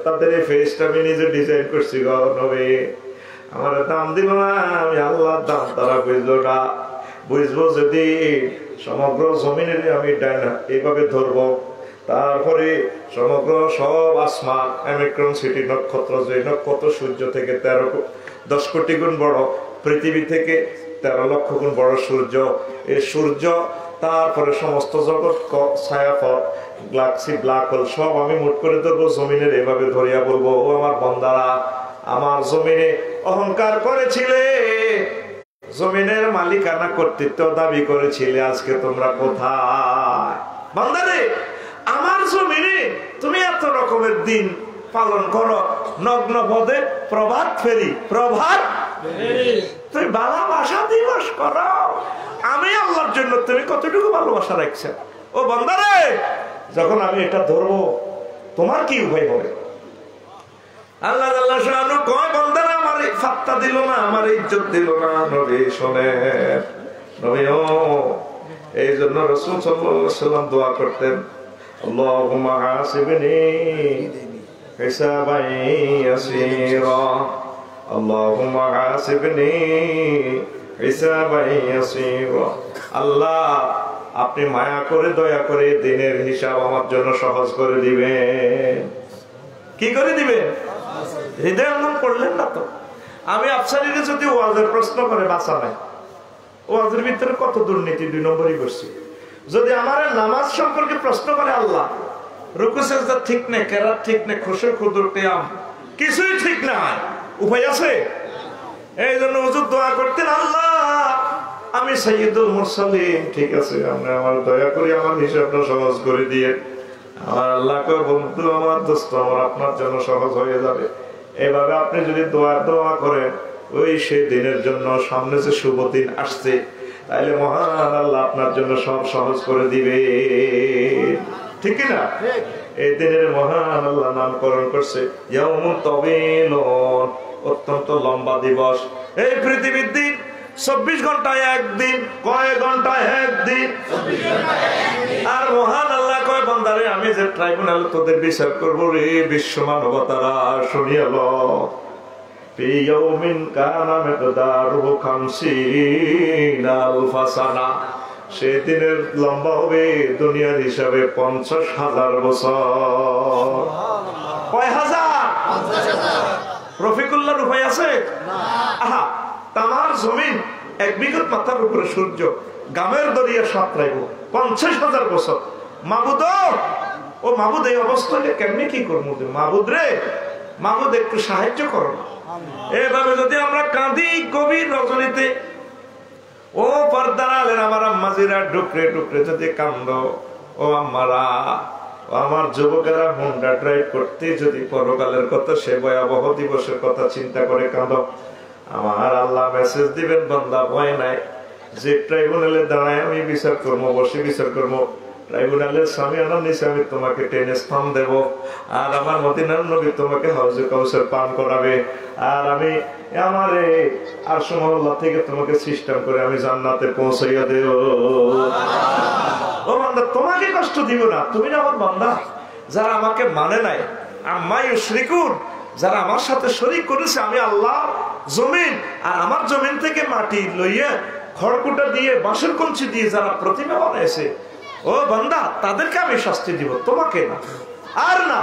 তাদের এই ফেসটা আমি নিজে ডিজাইন করছি। গো নবী, আমার দাম দিল না, আমি আল্লাহর দাম তারা বুঝলো না। বুঝবো যদি সমগ্র জমিনের আমি ডাইনা এইভাবে ধরবো, তারপরে সমগ্র সব আসমান অ্যামিক্রন সিটি নক্ষত্র, যে নক্ষত্র সূর্য থেকে 10 কোটি গুণ বড়, পৃথিবী থেকে 13 লক্ষ গুণ বড় সূর্য, এই সূর্য, তারপরে সমস্ত জগৎ, ছায়াপথ, গ্যালাক্সি, ব্ল্যাক হোল সব আমি মুট করে ধরবো, জমিনের এভাবে ধরিয়া বলবো, ও আমার বান্দারা, আমার জমিনে অহংকার করেছিলে, জমিনের মালিকানা কর্তৃত্ব দাবি করেছিলে, আজকে তোমরা কোথায়? বান্দারে, আমার জমিনে তুমি এত রকমের দিন পালন করো, নগ্ন পদে প্রভাত ফেরি, প্রভাত তুমি ভালোবাসা দিবস করো। আমি আল্লাহর জন্য তুমি কতটুকু ভালোবাসা রাখছো? ও বান্দারে, যখন আমি এটা ধরবো, তোমার কি উপায় হবে? আল্লাহ আল্লাহ শানু কয়, বান্দারা আমার ফাত্তা দিল না, আমার ইজ্জত দিল না। নবী শোনেন, নবী ও, এই জন্য রাসূল সাল্লাল্লাহু আলাইহি ওয়াসাল্লাম দোয়া করতেন, আল্লাহুম্মা হাসিবনি হিসাবান ইয়াসীরা, আল্লাহুম্মা হাসিবনি হিসাবান ইয়াসীরা। আল্লাহ, আপনি মায়া করে দয়া করে দিনের হিসাব আমার জন্য সহজ করে দিবেন। কি করে দিবেন? হৃদয় অঙ্গন করলেন না তো। আমি আফসারিরে যদি ওয়াজের প্রশ্ন করে বাঁচা নাই, ওয়াজের ভিতরে কত দুর্নীতি 2 নম্বরই করছি। যদি আমার নামাজ সম্পর্কে প্রশ্ন করে, আল্লাহ রুকু সিজদা ঠিক নেই, কেরাত ঠিক নেই, খুশু খুদুর কিয়াম কিছুই ঠিক নাই, উপায় আছে? এই জন্য হুজুর দোয়া করতেন, আল্লাহ আমি সাইয়্যিদুল মুরসালিন, ঠিক আছে, আপনি আমার দয়া করে আমার হিসাবটা সহজ করে দিয়ে। আমার আল্লাহ কয়, বন্ধু আমার, দোস্ত আমার, আপনার জন্য সহজ হয়ে যাবে। এভাবে আপনি যদি দোয়া করেন, ওই সেই দিনের জন্য, সামনে যে শুভ দিন আসছে, তাইলে মহান আল্লাহ আপনার জন্য সব সহজ করে দিবে, ঠিক না? এই দিনের মহান আল্লাহ নামকরণ করছে ইয়াউমুত তাওয়ীলুন, অত্যন্ত লম্বা দিবস। এই পৃথিবীর দিন 24 ঘন্টায় একদিন, কয় ঘন্টায় একদিন? আর মহান আল্লাহ কয় বান্দারে আমি যে ট্রাইব্যুনাল তোদের বিচার করব রে বিশ্ব মানবতারা, শুনিয়া ল ফি ইয়াউমিন কানা মিকদারুহু 50 আলফা সানা, সেদিনের লম্বা হবে দুনিয়ার হিসাবে 50,000 বছর। কয় হাজার? রফিকুল্লাহর উপায় আছে? আহা, তামার জমিন এক বিঘত মাথার উপরে সূর্য, গামের দরিয়া সাঁতরাইব 50,000 বছর। মাবুদ, ও মাবুদ, এই অবস্থায় কেমনি কি করবো? মাবুদ রে, মাবুদ একটু সাহায্য করো। এভাবে যদি আমরা কাঁদি গভীর রজনীতে, ও পর্দার আলের আমার আম্মাজিরা ডুকরে ডুকরে যদি কান্দ, ও আম্মারা, আমার যুবকেরা হোন্ডা ড্রাইভ করতে যদি পরকালের কথা, সে ভয়াবহ দিবসের কথা চিন্তা করে কাঁদ, আমার আল্লাহ মেসেজ দিবেন বান্দা ভয় নাই, যে ট্রাইব্যুনালে দাঁড়ায় আমি বিচার করবো, বসে বিচার করবো, ট্রাইব্যুনালের স্বামী আনার নিচে আমি তোমাকে টেনে স্থান দেব, আর আমার মদিনার নবী তোমাকে হাউজে কাউসার পান করাবে, আর আমি আমার আরশ মহল্লা থেকে তোমাকে সিস্টেম করে আমি জান্নাতে পৌঁছাইয়া দেব। ও বান্দা, তোমাকে কষ্ট দিব না, তুমি না আমার বান্দা। যারা আমাকে মানে নাই, আম্মা ইউশরিকুন, যারা আমার সাথে শরীক করেছে, আমি আল্লাহ জমিন আর আমার জমিন থেকে মাটি লইয়া খড়কুটা দিয়ে বাঁশের কঞ্চি দিয়ে যারা প্রতিমা বানাইছে, ও বান্দা, তাদেরকে আমি শাস্তি দিব, তোমাকে না। আর না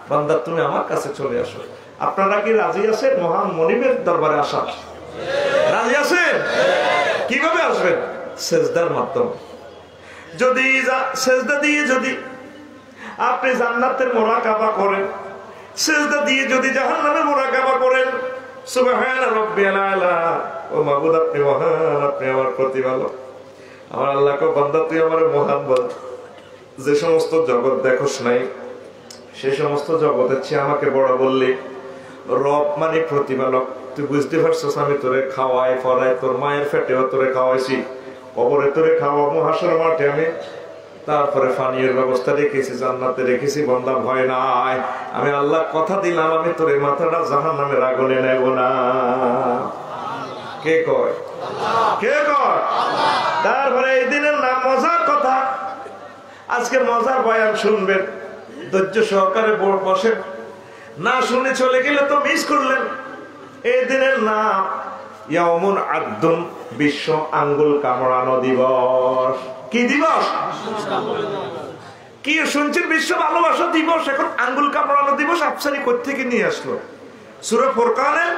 বান্দা, তুমি আমার কাছে চলে আসো। আপনারা কি রাজি আছেন মহান মনিবের দরবারে আসা? রাজি আছেন? কিভাবে আসবেন? সেজদার মাধ্যমে। যদি সেজদা দিয়ে যদি আপনি জান্নাতের মুরাকাবা করেন, সেজদা দিয়ে যদি জাহান্নামের মুরাকাবা করেন, সুবহান রাব্বিয়াল আলা, ও মাবুদ আপনি মহান, আপনি আমার প্রতিপালক। আমার আল্লাহ কো বান্দা, তুই আমার মহান বল, যে সমস্ত জগৎ দেখোস নাই সে সমস্ত জগতের চেয়ে আমাকে বড় বললি। রব মানে প্রতিপালক, তুই বুঝতে পারছিস আমি তোরে খাওয়াই পড়াই, তোর মায়ের পেটেও তোরে খাওয়াইছি, কবরে তোরে খাওয়াবো, হাসর মাঠে আমি তারপরে পানীয়ের ব্যবস্থা রেখেছি, জান্নাতে রেখেছি। বান্দা ভয় নাই, আমি আল্লাহ কথা দিলাম আমি তোর মাথাটা জাহান্নামের আগুনে নেব না। কে কয়? কে কয়? তারপরে এই দিনের নাম মজার কথা, আজকে মজার বয়ান শুনবেন, ধৈর্য সহকারে বসেন, না শুনে চলে গেলে তো মিস করলেন। এই দিনের নাম ইয়াউমুন আদ্দুন, বিশ্ব আঙ্গুল কামড়ানো দিবস। কি দিবস? কি শুনছেন? বিশ্ব ভালোবাসা দিবস। এখন আঙ্গুল কামড়ানো দিবস আফসারি কোত্থেকে নিয়ে আসলো? সূরা ফুরকানের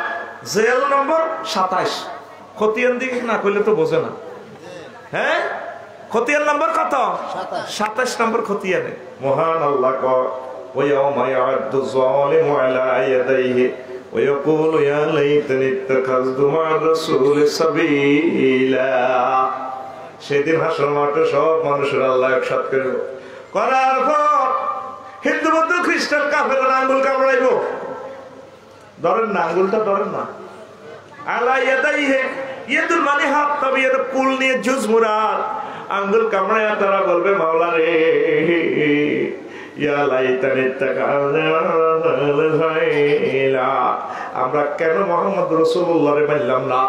জেল নম্বর 27। খতিয়ান দিকে না কইলে তো বোঝে না। হ্যাঁ, খতিয়ান নম্বর কত? 27 নম্বর খতিয়ানে মহান আল্লাহ কয়, ওয়ায়াউমা ইয়া'আদ্দু যালিমু আলা ইয়াদাইহি ওয়া ইয়াকুলু ইয়া লাইতানি ইত্তাখাযতু মা'আর রাসূলি সাবিলা। সেদিন হাসর মাঠে সব মানুষের আল্লাহ একসাথে করবে, করার পর হিন্দু বৌদ্ধ খ্রিস্টান কাফেররা আঙ্গুল কামড়াইব। ধরেন না, আঙ্গুলটা ধরেন না। আলা ইয়াদাইহি, ইয়াদুল মানে হাত, তবে এর কুল নিয়ে জুজ মুরাদ। আঙ্গুল কামড়ায় তারা বলবে, মাওলা রে, ইয়া লাইতানি ইত্তাখাযতু, আমরা কেন মুহাম্মদ রাসূলুল্লাহ রে মানলাম না?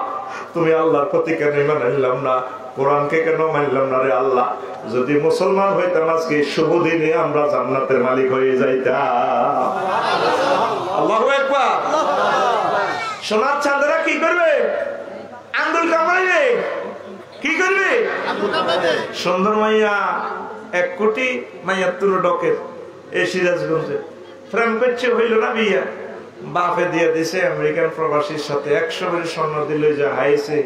তুমি আল্লাহর প্রতি কেন মানলাম না? কোরআনকে কেন মানলাম না রে আল্লাহ? যদি মুসলমান হইতাম আজকে শুভ দিনে আমরা জান্নাতের মালিক হয়ে যাইতাম। আল্লাহু আকবার। সোনার চাঁদেরা কি করবে? আঙ্গুল কামড়াইবে। কি করবে? সুন্দর মাইয়া 1 কোটি মাইয়া তুলো ডকের এই সিরাজগঞ্জে প্রেম করছে, হইল না বিয়া, বাপে দিয়ে দিছে আমেরিকান প্রবাসীর সাথে 100 ভরি স্বর্ণ দিল, যে হাইছে,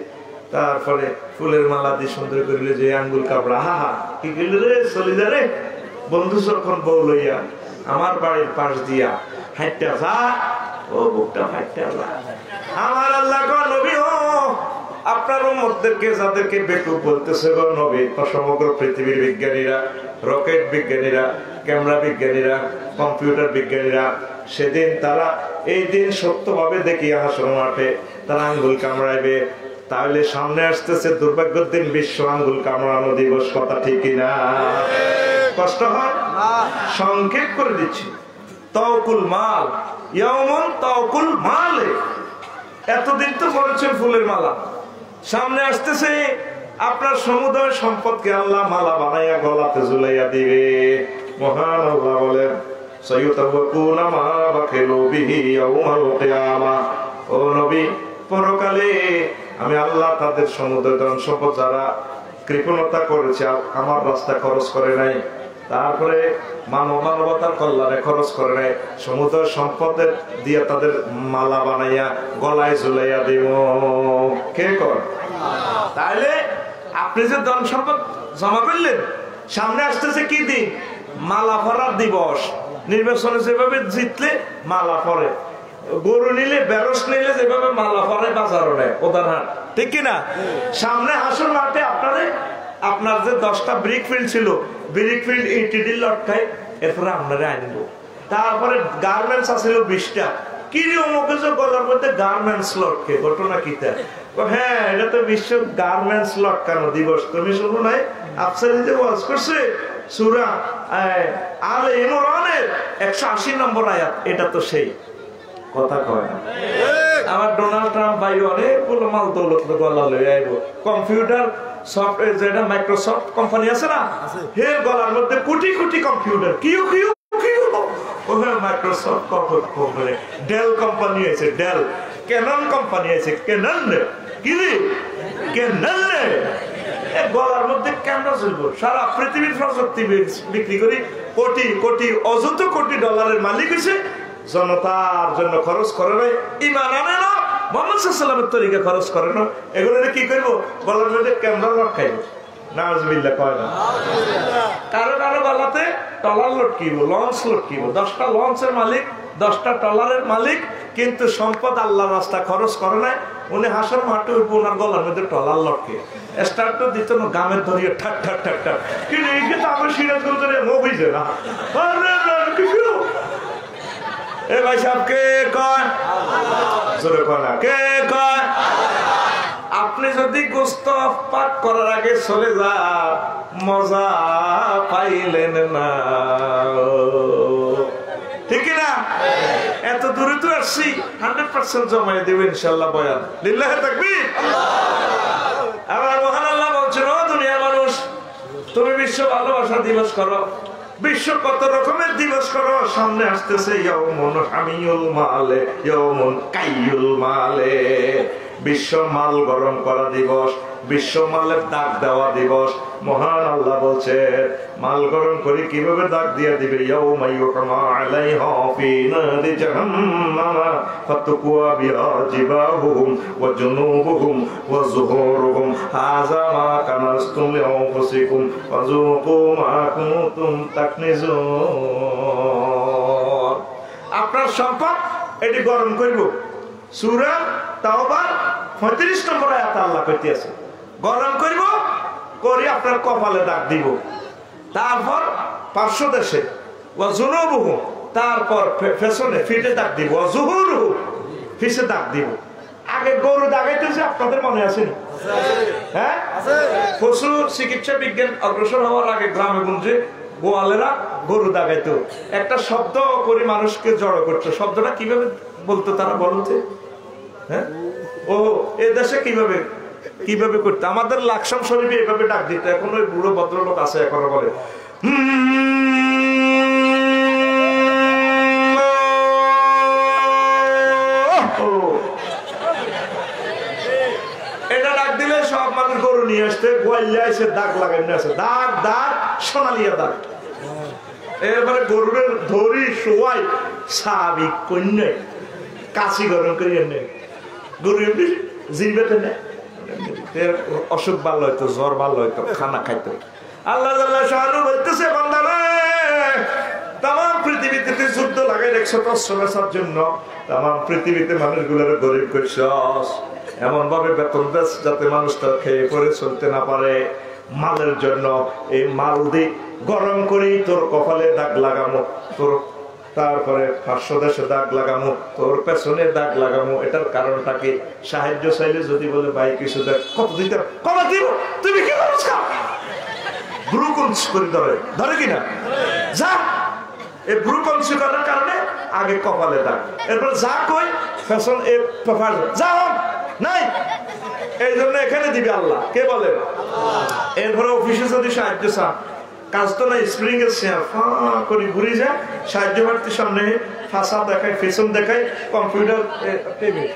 তারপরে ফুলের মালা দিয়ে সুন্দর করিল, যে আঙ্গুল কাপড়া। হা হা, কি করল রে? চলি যা রে বন্ধু, যখন বউ লইয়া আমার বাড়ির পাশ দিয়া হাইটা যা, ও বুকটা হাইটা যা। আমার আল্লাহ কয়, নবী ও আপনার উম্মতদেরকে যাদেরকে বেকুব বলতেছে গো নবী, সমগ্র পৃথিবীর বিজ্ঞানীরা, রকেট বিজ্ঞানীরা, ক্যামেরা বিজ্ঞানীরা, কম্পিউটার বিজ্ঞানীরা, সেদিন তারা এই দিন সত্যভাবে দেখিয়া হাসর মাঠে তারা আঙ্গুল কামড়াইবে। তাহলে সামনে আসতেছে দুর্ভাগ্যের দিন, বিশ্ব আঙ্গুল কামড়ানো দিবস, কথা ঠিক না? কষ্ট হয়? সংক্ষেপ করে দিচ্ছি। তাওকুল মাল, ইয়াউমুন তাওকুল মালে। এতদিন তো পড়েছেন ফুলের মালা, সামনে আসতেছে আপনার সমুদয় সম্পদকে আল্লাহ মালা বানাইয়া গলাতে ঝুলাইয়া দিবে। মহান আল্লাহ বলেন, সায়ুতাওয়াকুনা মা বাখিলু বিহি ইয়াউমাল কিয়ামা। ও নবী, পরকালে আমি আল্লাহ তাদের সমুদয় ধন সম্পদ যারা কৃপণতা করেছে, আমার রাস্তায় খরচ করে নাই, তারপরে মানবতার কল্যাণে খরচ করে নাই, সমুদয় সম্পদের দিয়ে তাদের মালা বানাইয়া গলায় ঝুলাইয়া দিব। কে কর? তাহলে আপনি যে ধন সম্পদ জমা করলেন, সামনে আসতেছে কি দিন? মালা পরার দিবস। নির্বাচনে যেভাবে জিতলে মালা পরে, গরু নিলে বেরস নিলে যেভাবে মালা পরে বাজারও নেয় প্রধান, ঠিক কিনা? সামনে হাসুর মাঠে আপনার যে 10টা ব্রিক ফিল্ড ছিল, ব্রিক ফিল্ড ইটিডি লটকায়, এরপরে আপনারা আনব। তারপরে গার্মেন্টস আছিল 20টা। কি অমুকে যে গলার মধ্যে গার্মেন্টস লটকে, ঘটনা কিটা? হ্যাঁ, এটা তো বিশ্ব গার্মেন্টস লটকানো দিবস। তুমি শুনো নাই? আফসারি যে ওয়াজ করছে সূরা আলে ইমরানের 180 নম্বর আয়াত, এটা তো সেই কথা কয় না। আমার ডোনাল্ড ট্রাম্প ভাই অনেকগুলো মাল দৌলত গলা লয়ে আইব। কম্পিউটার সফটওয়্যার যেটা মাইক্রোসফট কোম্পানি আছে না, হে গলার মধ্যে crore crore computer, Q Q Q. ওহে মাইক্রোসফট কোম্পানি, ডেল কোম্পানি আছে ডেল, ক্যানন কোম্পানি আছে ক্যানন, কি রে ক্যানন। গলার মধ্যে ক্যামেরা চলবো, সারা পৃথিবীর প্রযুক্তি বিক্রি করি, কোটি কোটি অযত কোটি ডলারের মালিক হয়েছে। জনতার জন্য খরচ করে নাই, ইমান আনে না, মুহাম্মদ সাল্লাল্লাহু আলাইহি ওয়াসাল্লামের তরিকা খরচ করে না। এগুলো কি করবো? গলার মধ্যে ক্যামেরা লটকাইব। নাউজুবিল্লাহ কয় না? কারো কারো গলাতে টলার লটকিব, লঞ্চ লটকিব। 10টা লঞ্চের মালিক, 10টা টলারের মালিক, কিন্তু সম্পদ আল্লাহর রাস্তা খরচ করে নাই। উনি হাসার মাঠে উঠবো, ওনার গলার মধ্যে টলার লটকে স্টার্ট দিত না, গামের ধরিয়ে ঠাক ঠাক ঠাক ঠাক। কিন্তু এই কিন্তু আমার সিরাজগঞ্জ মুভিজে না। এ ভাই সাহেব কে কয়? জোরে কয় না, কে কয়? আপনি যদি গোস্ত পাক করার আগে চলে যা, মজা পাইলেন না, ঠিক না? এত দূরে তো আসছি, 100% জমাই দেব ইনশাআল্লাহ বয়ান। লিল্লাহি তাকবীর। আমার মহান আল্লাহ বলছেন, ও দুনিয়ার মানুষ, তুমি বিশ্ব ভালোবাসা দিবস করো, বিশ্ব কত রকমের দিবস করো। সামনে আসতেছে ইয়াউমুন হামিয়ুল মালে, ইয়াউমুন কাইয়ুল মালে, বিশ্ব মাল গরম করা দিবস, বিশ্ব মালের দাগ দেওয়া দিবস। মহান আল্লাহ বলছে, মাল গরম করে কিভাবে দাগ দিয়ে দিবে? ইয়াউমা ইউহমা আলাইহা ফি নারি জাহান্নাম ফাতুকুয়া বিহা জিবাহুম ওয়া জুনুবুহুম ওয়া যুহুরুহুম হাযা মা কানাসতুম লিআনফুসিকুম ফাযুকু মা কুনতুম তাকনিজুন। আপনার সম্পদ এটি গরম করব। সূরা তাওবা 35 নম্বর আয়াত আল্লাহ কইতেছে, গরম করব করি আপনার কপালে দাগ দিব, তারপর পার্শ্ব দেশে ওয়া জুনুবুহুম, তারপর পেছনে ফিটে দাগ দিব, ওয়া যুহুরুহুম, পিছে দাগ দিব। আগে গরু দাগাইতেছে, আপনাদের মনে আছে না? হ্যাঁ, পশু চিকিৎসা বিজ্ঞান অগ্রসর হওয়ার আগে গ্রামে গঞ্জে গোয়ালেরা গরু দাগাইতো, একটা শব্দ করে মানুষকে জড়ো করতো। শব্দটা কিভাবে বলতো তারা বলতে? হ্যাঁ, ও এ দেশে কিভাবে কিভাবে করতে? আমাদের লাকসাম শরীফে এভাবে ডাক দিত। এখন ওই বুড়ো ভদ্রলোক আছে, এখনো বলে এটা ডাক দিলে সব মানুষ গরু নিয়ে আসতে, গোয়ালিয়া এসে দাগ লাগাই নিয়ে আসে, দাগ দাগ সোনালিয়া দাগ। এরপরে গরুরের ধরি শোয়াই স্বাভাবিক কন্যায় কাশি গরম করিয়ে নেই, গরু এমনি জিবেতে নেয়, অসুখ ভালো হইতো, জ্বর ভালো হইতো, খানা খাইতো। আল্লাহ বলতেছে, বান্দারে তাম পৃথিবীতে তুই যুদ্ধ লাগাই দেখছ তোর জন্য, তাম পৃথিবীতে মানুষগুলোর গরিব করছস, এমন ভাবে বেতন দেশ যাতে মানুষটা খেয়ে পরে চলতে না পারে। মালের জন্য এই মাল দিয়ে গরম করেই তোর কপালে দাগ লাগানো, তোর তারপরে 500 দেশে দাগ লাগামো, তোর পেছনে দাগ লাগামো। এটার কারণটা কি? সাহায্য চাইলে যদি বলে ভাই কিছু দেখ, কত দিতে, কত দিব, তুমি কি করছ? ব্রুকঞ্চ করে ধরে কিনা যা। এই ব্রুকঞ্চ করার কারণে আগে কপালে দাগ, এরপর যা কই ফ্যাশন এ যা নাই, এই জন্য এখানে দিবে আল্লাহ। কে বলে? এরপরে অফিসে যদি সাহায্য চান, কাজ তো নাই, স্প্রিং এর শেয়ার ফা করে ঘুরে যায়, সাহায্য প্রার্থীর সামনে ফাঁসা দেখায়, ফেশন দেখায়, কম্পিউটার টেবিল।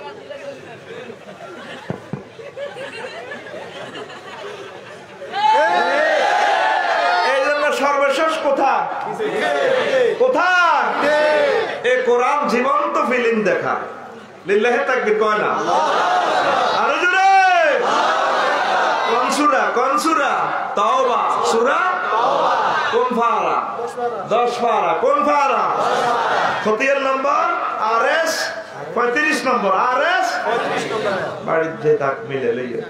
এই জন্য সর্বশেষ কোথা কোথা এ কোরআন জীবন্ত ফিল্ম দেখা। লিল্লাহি তাকবীর কয় না? আরো জোরে। কোন সূরা? কোন সূরা? তাওবা। সূরা কোন ফারা? 10 ফারা। কোন ফারা? 37 নম্বর, আরএস 35 নম্বর, আরএস 35 নম্বর। বাড়িতে তাক মিলে লইয়া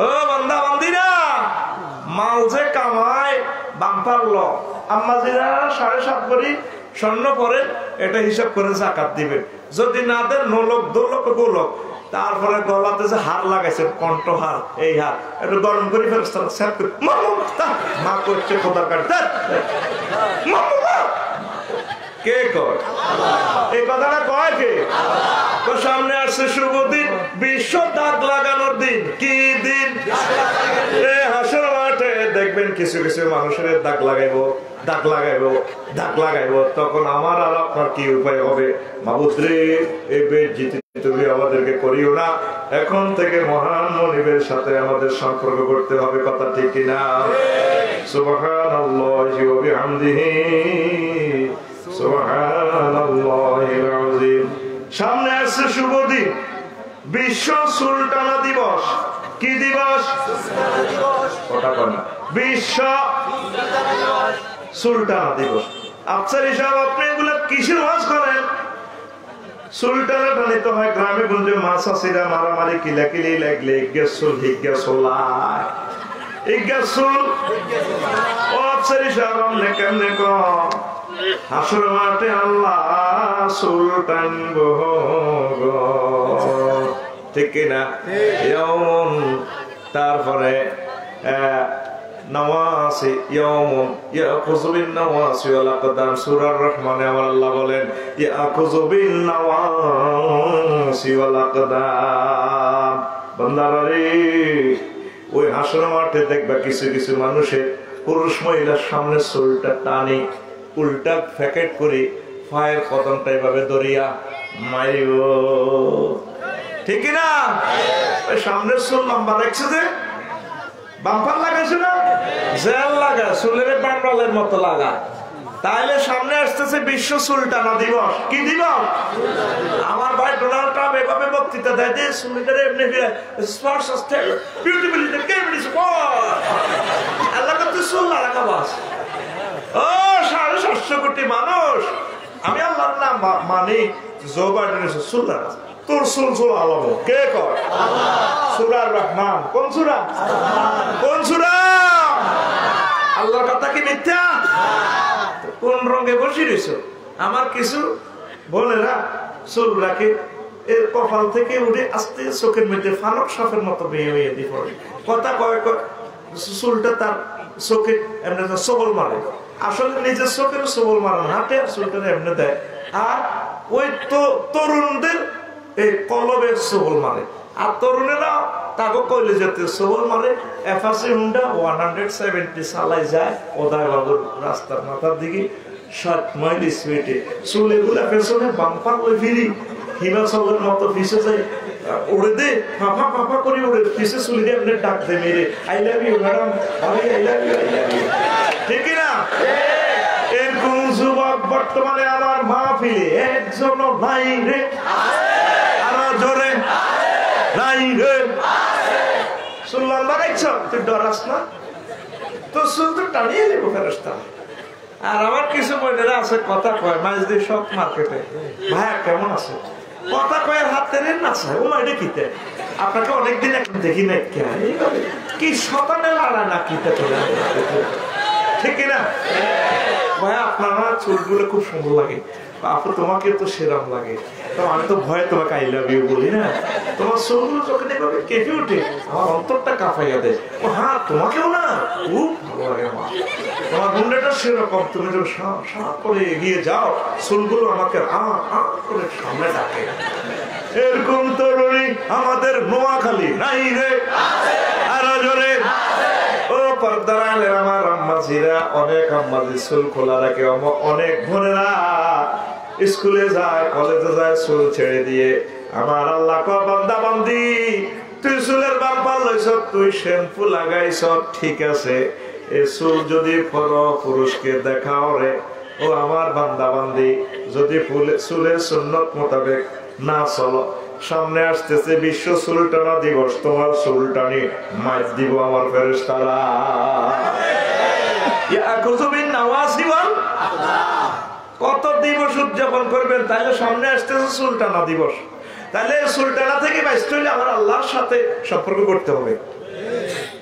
ও বান্দা বান্দিরা, মাল যে কামায় বাম্পার ল। আম্মাজিরা 7.5 ভরি স্বর্ণ পরে এটা হিসাব করে যাকাত দিবে। যদি না দেন নলক দোলক গোলক। তারপরে গলাতে যে হার লাগাইছে, কণ্ঠহার, এই হার একটু গরম করে মা করছে খোদার কাটতে। কে কয় এই কথাটা? কয় কে? তো সামনে আসছে শুভ দিন, বিশ্ব দাগ লাগানোর দিন। কি দিন? হাসর মাঠে দেখবেন কিছু কিছু মানুষের দাগ লাগাইবো, দাগ লাগাইবো, দাগ লাগাইবো। তখন আমার আর আপনার কি উপায় হবে? মাবুদ রে, এই বেজ্জিতি তুমি আমাদেরকে করিও না। এখন থেকে মহান মনিবের সাথে আমাদের সম্পর্ক করতে হবে। কথা ঠিক কিনা? সুবহানাল্লাহি ওয়া বিহামদিহি, সুবহানাল্লাহিল আযীম। সামনে আসছে শুভ দিন, বিশ্ব সুলতানা দিবস। কি দিবস? বিশ্ব সুলতানা দিবস। আফসার হিসাব আপনি এগুলো কিসের ওয়াজ করেন? সুলতানা টানিতে হয় গ্রামে গঞ্জে, মাছাছিরা মারামারি কিলাকিলি লাগলে ইজ্ঞাসুল হিজ্ঞাসুল্লাহ ইজ্ঞাসুল। ও আফসার হিসাব আপনি কেমনে কম? হাসর মাঠে আল্লাহ সুলতান গো, ঠিক কিনা? তারপরে নওয়াসি ইয়াউমুন ইয়াখুযু বিন নওয়াসি ওয়াল আকদাম। সূরা রহমানে আমার আল্লাহ বলেন ইয়াখুযু বিন নওয়াসি ওয়াল আকদাম। বান্দারা রে, ওই হাসর মাঠে দেখবা কিছু কিছু মানুষের, পুরুষ মহিলার সামনে চুলটা টানে, উল্টা প্যাকেট করে পায়ের কদমটা এভাবে দরিয়া মারিব, ঠিক না? সামনের চুল লম্বা রাখছে যে বাম্পার লাগাইছে না, জেল লাগা, চুলের বান্ডলের মতো লাগা। তাইলে সামনে আসতেছে বিশ্ব সুলতানা দিবস। কি দিবস? আমার ভাই ডোনাল্ড ট্রাম্প এভাবে বক্তৃতা দেয় যে সুলতানের এমনি স্পর্শ বিউটিফুলিটি কেমন আল্লাহ করতে চুল লাগা বাস। ও 750 কোটি মানুষ, আমি আল্লাহর নাম মানি। জো বাইডেনের চুল লাগা, তোর চুল চুল আলাবো। কে কয়? সূরা রহমান। কোন সূরা? কোন সূরা? আল্লাহর কথা কি মিথ্যা? কোন রঙে বসে রয়েছে? আমার কিছু বোনেরা চুল রাখে, এর কপাল থেকে উঠে আস্তে চোখের মধ্যে ফানক সাপের মতো বেয়ে হয়ে দিয়ে পড়ে। কথা কয় চুলটা তার চোখে এমনি সবল মারে, আসলে নিজের চোখের সবল মারে, হাতে চুলটা এমনি দেয়। আর ওই তরুণদের এই কলবের সবল মারে, আর তরুণেরা তাকে কইলে যেতে সবল মারে। অ্যাপাচি হুন্ডা 170 চালাই যায় ওদায় বাবুর রাস্তার মাথার দিকে 60 মাইল স্পিডে। চুল এগুলা পেছনে বাম্পার ওই ফিরি হিমাচলের মতো পিছে যায়, উড়ে দে ফাঁপা ফাঁপা করে উড়ে পিছে চুলি দিয়ে এমনি ডাক দে মেরে, I love you madam, I love you, I love you, ঠিক না? এরকম যুবক বর্তমানে আমার মাহফিলে একজনও নাই রে, আরো জোরে নাই রে। শুনলাম বানাইছ, তুই ডরাস না? তো চুল তো টানিয়ে নেবো ফেরস্তা। আর আমার কিছু বোনেরা আছে কথা কয় মাঝদি সব মার্কেটে, ভাইয়া কেমন আছে? কথা কয়ের হাত টেনে নাচে, ও মাইডে কিতে আপনাকে অনেকদিন এখন দেখি নাই, কি শতানে লাড়া না কিতে তোলে ঠিক কিনা ভাই আপনার চুলগুলো খুব সুন্দর লাগে আপু তোমাকে তো সেরাম লাগে তো আমি তো ভয়ে তোমাকে আই লাভ ইউ বলি না তোমার চুলগুলো যখন এভাবে কেঁপে উঠে আমার অন্তরটা কাঁপাইয়া দেয় ও হ্যাঁ তোমাকেও না খুব ভালো লাগে আমার তোমার গুন্ডাটা সেরকম তুমি যখন সাপ করে এগিয়ে যাও চুলগুলো আমাকে করে সামনে ডাকে এরকম তরুণী আমাদের নোয়াখালী নাই রে আরো জোরে ও পর্দার আলের আমার আম্মাজিরা অনেক আম্মাজি চুল খোলা রাখে অনেক বোনেরা স্কুলে যায় কলেজে যায় চুল ছেড়ে দিয়ে আমার আল্লাহ কো বান্দা বান্দি তুই চুলের বাম্পার লইছ তুই শ্যাম্পু লাগাইছ ঠিক আছে এই চুল যদি পুরুষকে দেখাও রে ও আমার বান্দা বান্দি যদি চুলের সুন্নত মোতাবেক না চলো সামনে আসতেছে বিশ্ব চুল টানা দিবস তোমার চুল টানি মাইজ দিব আমার ফেরেশতারা কত দিবস উদযাপন করবেন তাহলে সামনে আসতেছে চুল টানা দিবস তাহলে চুল টানা থেকে বাঁচতে হলে আমার আল্লাহর সাথে সম্পর্ক করতে হবে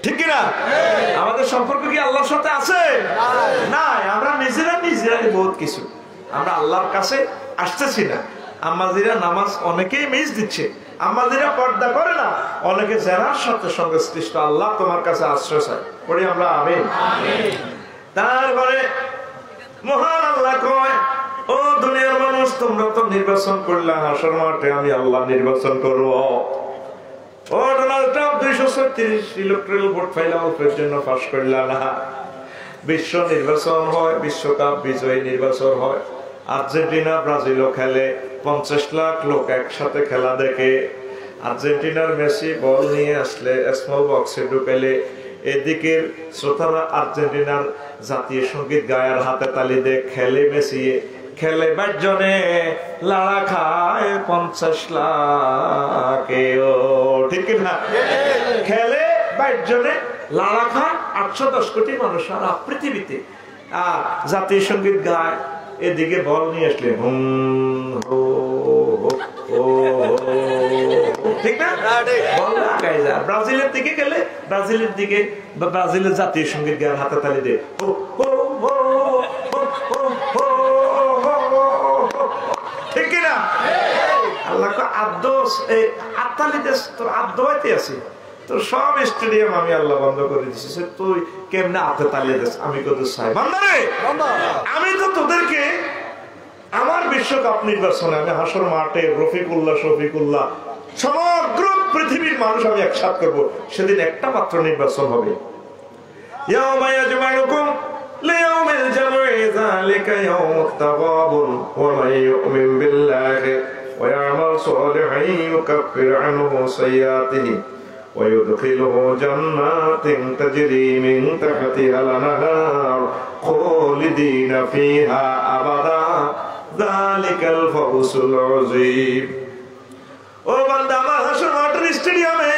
ঠিক কিনা আমাদের সম্পর্ক কি আল্লাহর সাথে আছে না আমরা নিজেরাই বহুত কিছু আমরা আল্লাহর কাছে আসতেছি না আম্মাজিরা নামাজ অনেকেই মিস দিচ্ছে আম্মাজিরা পর্দা করে না অনেকে জেনার সাথে সংশ্লিষ্ট আল্লাহ তোমার কাছে আশ্রয় চায় পড়ি আমরা আমিন তারপরে মহান আল্লাহ কয় ও দুনিয়ার মানুষ তোমরা তো নির্বাচন করলে হাসর মাঠে আমি আল্লাহ নির্বাচন করবো ও ডোনাল্ড ট্রাম্প 236 ইলেকট্রাল ভোট পাইলা অল্পের জন্য পাস করলা না বিশ্ব নির্বাচন হয় বিশ্বকাপ বিজয়ী নির্বাচন হয় আর্জেন্টিনা ব্রাজিলও খেলে 50 লাখ লোক একসাথে খেলা দেখে আর্জেন্টিনার মেসি বল নিয়ে আসলে স্মল বক্সে ঢুকাইলে এদিকে শ্রোতারা আর্জেন্টিনার জাতীয় সঙ্গীত গায়ার হাতে তালি দিয়ে খেলে মেসি খেলে 22 জনে লাড়া খায় 50 লাখ ঠিক না খেলে 22 জনে লাড়া খায় 810 কোটি মানুষ সারা পৃথিবীতে জাতীয় সঙ্গীত গায় এদিকে বল নিয়ে আসলে ঠিক না বল লাগায় যায় ব্রাজিলের দিকে গেলে ব্রাজিলের দিকে ব্রাজিলের জাতীয় সঙ্গীত গায়ের হাতে তালি দেয় ঠিক না আল্লাহ আত্মালিতে আছি তোর সব স্টেডিয়াম আমি আল্লাহ বন্ধ করে দিচ্ছি তুই কেমনে হাতে তালিয়ে দিস আমি কত চাই বান্দারে আমি তো তোদেরকে আমার বিশ্বকাপ নির্বাচনে আমি হাসর মাঠে শফিকুল্লাহ সমগ্র পৃথিবীর মানুষ আমি একসাথ করবো সেদিন একটা মাত্র নির্বাচন হবে লিয়াউমিল জামঈ যালিকা ইয়াউমুত তাগাবুন ওয়া মান ইউমিন বিল্লাহি ওয়া ইয়ামাল সালিহান ইউকাফির আনহু সাইয়্যাতিহি ওয়া ইউদখিলুহু জান্নাতিন তাজরি মিন তাহতিহা আল-আনহার খালিদিনা ফিহা আবাদা যালিকাল ফাওজুল আযীম ও বান্দা আমার হাসর মাঠের স্টেডিয়ামে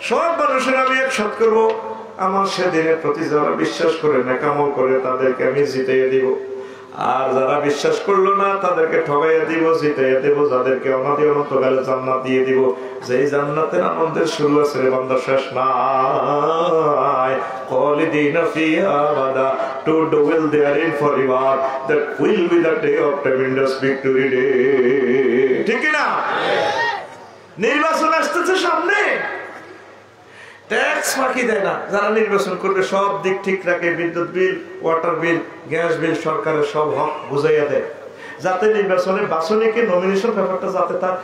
সব মানুষের আমি একসাথ করব আমার সেদিনের প্রতি যারা বিশ্বাস করে নেকামল করে তাদেরকে আমি জিতাইয়া দিব আর যারা বিশ্বাস করলো না তাদেরকে ঠগাইয়া দিব জিতাইয়া দেব যাদেরকে অনাদি অনন্তকালে জান্নাত দিয়ে দিব যেই জান্নাতের আনন্দের শুরু আছে রে বান্দা শেষ নাই খালিদিনা ফিহা আবাদা to dwell therein forever that will be the day of tremendous victory day ঠিক না নির্বাচন আসতেছে সামনে ট্যাক্স বাকি দেয় না যারা নির্বাচন করবে সব দিক ঠিক রাখে বিদ্যুৎ বিল ওয়াটার বিল গ্যাস বিল সরকারের সব হক বুঝাইয়া দেয় যাতে নির্বাচনে বাছনিকে নমিনেশন পেপারটা যাতে তার